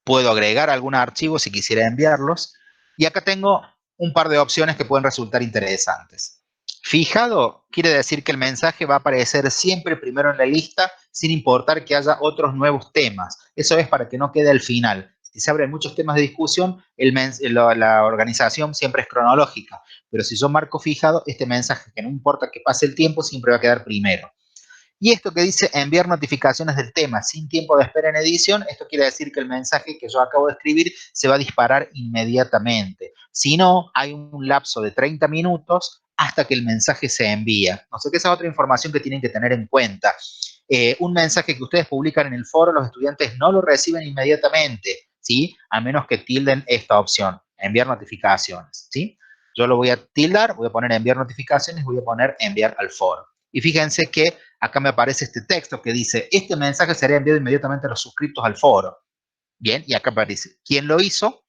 Puedo agregar algún archivo si quisiera enviarlos. Y acá tengo un par de opciones que pueden resultar interesantes. Fijado quiere decir que el mensaje va a aparecer siempre primero en la lista sin importar que haya otros nuevos temas. Eso es para que no quede al final. Si se abren muchos temas de discusión, la organización siempre es cronológica. Pero si yo marco fijado, este mensaje, que no importa que pase el tiempo, siempre va a quedar primero. Y esto que dice enviar notificaciones del tema sin tiempo de espera en edición, esto quiere decir que el mensaje que yo acabo de escribir se va a disparar inmediatamente. Si no, hay un lapso de 30 minutos hasta que el mensaje se envía. No sé qué, esa es otra información que tienen que tener en cuenta. Un mensaje que ustedes publican en el foro, los estudiantes no lo reciben inmediatamente, ¿sí? A menos que tilden esta opción, enviar notificaciones, ¿sí? Yo lo voy a tildar, voy a poner enviar notificaciones, voy a poner enviar al foro. Y fíjense que acá me aparece este texto que dice, este mensaje será enviado inmediatamente a los suscriptos al foro. Bien, y acá aparece quién lo hizo,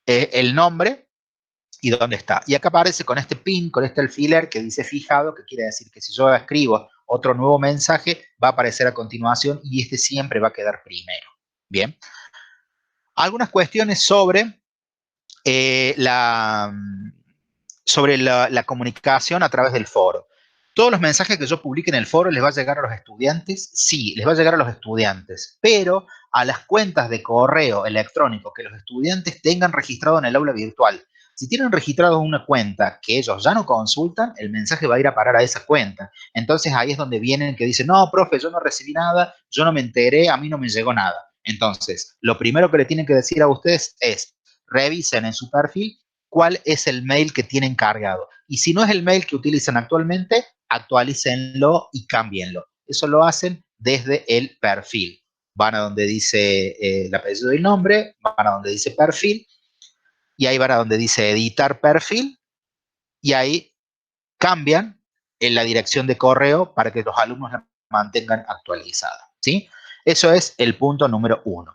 el nombre y dónde está. Y acá aparece con este pin, con este alfiler que dice fijado, que quiere decir que si yo escribo otro nuevo mensaje, va a aparecer a continuación y este siempre va a quedar primero. Bien. Algunas cuestiones sobre la comunicación a través del foro. ¿Todos los mensajes que yo publique en el foro les va a llegar a los estudiantes? Sí, les va a llegar a los estudiantes, pero a las cuentas de correo electrónico que los estudiantes tengan registrado en el aula virtual. Si tienen registrado una cuenta que ellos ya no consultan, el mensaje va a ir a parar a esa cuenta. Entonces ahí es donde vienen que dicen, no, profe, yo no recibí nada, yo no me enteré, a mí no me llegó nada. Entonces, lo primero que le tienen que decir a ustedes es, revisen en su perfil cuál es el mail que tienen cargado. Y si no es el mail que utilizan actualmente, actualícenlo y cámbienlo. Eso lo hacen desde el perfil. Van a donde dice el apellido y el nombre, van a donde dice perfil, y ahí van a donde dice editar perfil, y ahí cambian en la dirección de correo para que los alumnos la mantengan actualizada, ¿sí? Eso es el punto número 1.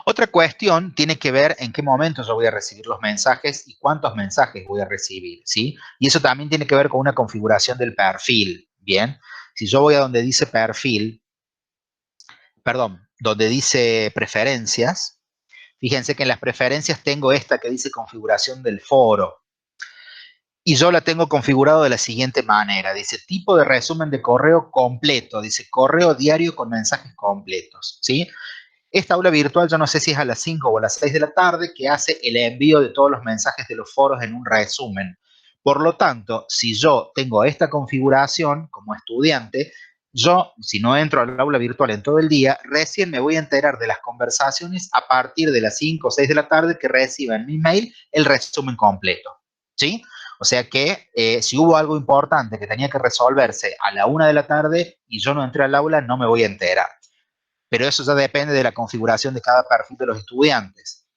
Otra cuestión tiene que ver en qué momento yo voy a recibir los mensajes y cuántos mensajes voy a recibir, ¿sí? Y eso también tiene que ver con una configuración del perfil, ¿bien? Si yo voy a donde dice perfil, perdón, donde dice preferencias, fíjense que en las preferencias tengo esta que dice configuración del foro. Y yo la tengo configurado de la siguiente manera. Dice tipo de resumen de correo completo. Dice correo diario con mensajes completos, ¿sí? Esta aula virtual, yo no sé si es a las 5 o a las 6 de la tarde, que hace el envío de todos los mensajes de los foros en un resumen. Por lo tanto, si yo tengo esta configuración como estudiante, yo, si no entro al aula virtual en todo el día, recién me voy a enterar de las conversaciones a partir de las 5 o 6 de la tarde que reciba en mi mail el resumen completo, ¿sí? O sea que si hubo algo importante que tenía que resolverse a la 1 de la tarde y yo no entré al aula, no me voy a enterar. Pero eso ya depende de la configuración de cada perfil de los estudiantes.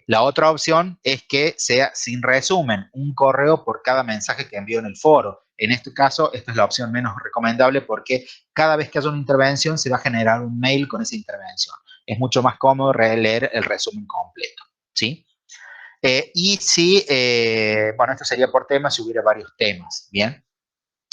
La otra opción es que sea sin resumen, un correo por cada mensaje que envío en el foro. En este caso, esta es la opción menos recomendable porque cada vez que haya una intervención se va a generar un mail con esa intervención. es mucho más cómodo leer el resumen completo, ¿sí? Y si, bueno, esto sería por temas si hubiera varios temas, ¿bien?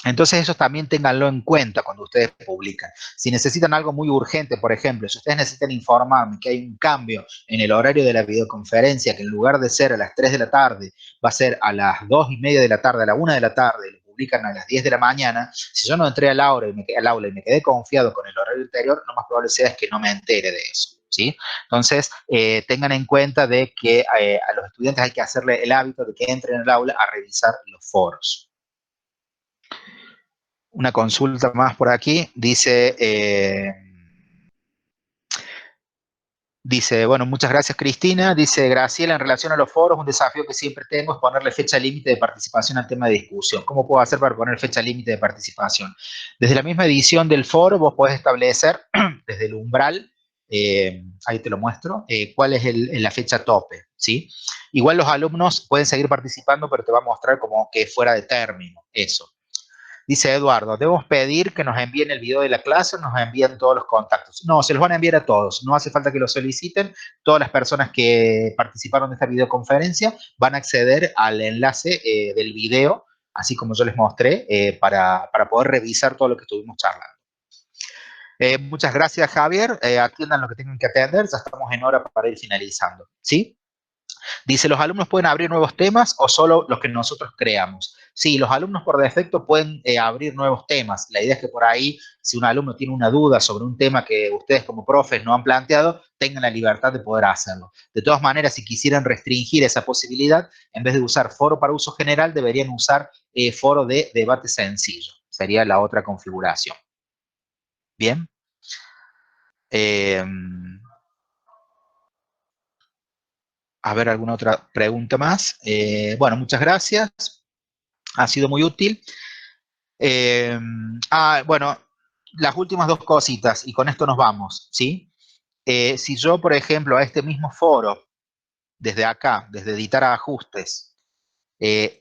Entonces eso también ténganlo en cuenta cuando ustedes publican. Si necesitan algo muy urgente, por ejemplo, si ustedes necesitan informarme que hay un cambio en el horario de la videoconferencia, que en lugar de ser a las 3 de la tarde, va a ser a las 2:30 de la tarde, a la 1 de la tarde, y lo publican a las 10 de la mañana, si yo no entré al aula y me quedé confiado con el horario anterior, lo más probable sea es que no me entere de eso. ¿Sí? Entonces, tengan en cuenta de que a los estudiantes hay que hacerle el hábito de que entren al aula a revisar los foros. Una consulta más por aquí, dice, bueno, muchas gracias Cristina, dice Graciela, en relación a los foros, un desafío que siempre tengo es ponerle fecha límite de participación al tema de discusión. ¿Cómo puedo hacer para poner fecha límite de participación? Desde la misma edición del foro vos podés establecer desde el umbral, ahí te lo muestro, cuál es la fecha tope, ¿sí? Igual los alumnos pueden seguir participando, pero te va a mostrar como que fuera de término, eso. Dice Eduardo, ¿debemos pedir que nos envíen el video de la clase o nos envían todos los contactos? No, se los van a enviar a todos, no hace falta que lo soliciten. Todas las personas que participaron de esta videoconferencia van a acceder al enlace del video, así como yo les mostré, para poder revisar todo lo que estuvimos charlando. Muchas gracias, Javier. Atiendan lo que tengan que atender, ya estamos en hora para ir finalizando, ¿sí? Dice, ¿los alumnos pueden abrir nuevos temas o solo los que nosotros creamos? Sí, los alumnos por defecto pueden abrir nuevos temas. La idea es que por ahí, si un alumno tiene una duda sobre un tema que ustedes como profes no han planteado, tengan la libertad de poder hacerlo. De todas maneras, si quisieran restringir esa posibilidad, en vez de usar foro para uso general, deberían usar foro de debate sencillo. Sería la otra configuración. Bien. A ver, alguna otra pregunta más. Bueno, muchas gracias. Ha sido muy útil. Bueno, las últimas dos cositas y con esto nos vamos, ¿sí? Si yo, por ejemplo, a este mismo foro, desde acá, desde editar ajustes,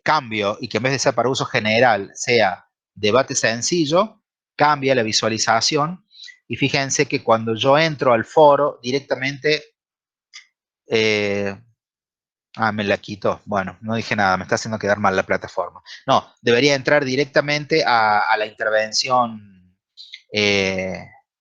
cambio y que en vez de ser para uso general sea debate sencillo, cambia la visualización y fíjense que cuando yo entro al foro directamente, me la quitó. Bueno, no dije nada, me está haciendo quedar mal la plataforma. No, debería entrar directamente a la intervención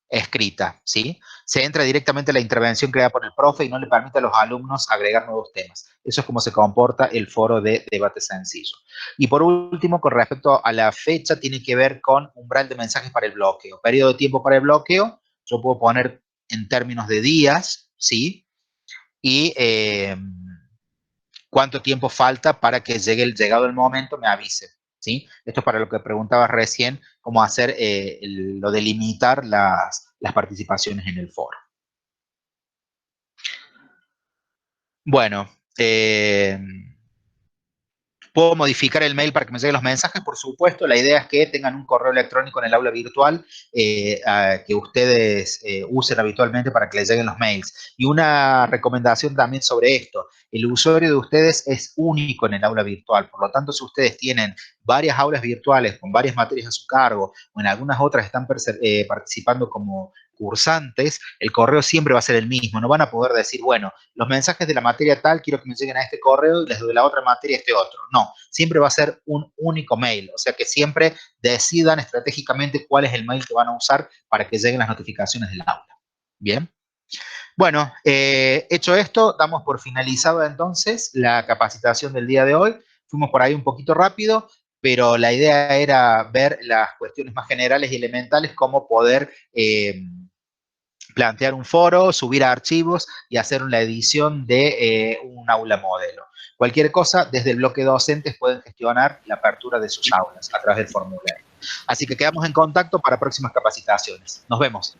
escrita, ¿sí? Se entra directamente a la intervención creada por el profe y no le permite a los alumnos agregar nuevos temas. Eso es como se comporta el foro de debate sencillo. Y por último, con respecto a la fecha, tiene que ver con umbral de mensajes para el bloqueo. Periodo de tiempo para el bloqueo, yo puedo poner en términos de días, ¿sí? Y cuánto tiempo falta para que llegado el momento me avise, ¿sí? Esto es para lo que preguntabas recién, cómo hacer lo de limitar las participaciones en el foro. Bueno, ¿puedo modificar el mail para que me lleguen los mensajes? Por supuesto, la idea es que tengan un correo electrónico en el aula virtual que ustedes usen habitualmente para que les lleguen los mails. Y una recomendación también sobre esto, el usuario de ustedes es único en el aula virtual, por lo tanto, si ustedes tienen varias aulas virtuales con varias materias a su cargo o en algunas otras están participando como cursantes, el correo siempre va a ser el mismo, no van a poder decir, bueno, los mensajes de la materia tal quiero que me lleguen a este correo y los de la otra materia a este otro. No, siempre va a ser un único mail, o sea que siempre decidan estratégicamente cuál es el mail que van a usar para que lleguen las notificaciones del aula. Bien. Bueno, hecho esto, damos por finalizada entonces la capacitación del día de hoy. Fuimos por ahí un poquito rápido, pero la idea era ver las cuestiones más generales y elementales, cómo poder plantear un foro, subir archivos y hacer una edición de un aula modelo. Cualquier cosa, desde el bloque docentes pueden gestionar la apertura de sus aulas a través del formulario. Así que quedamos en contacto para próximas capacitaciones. Nos vemos.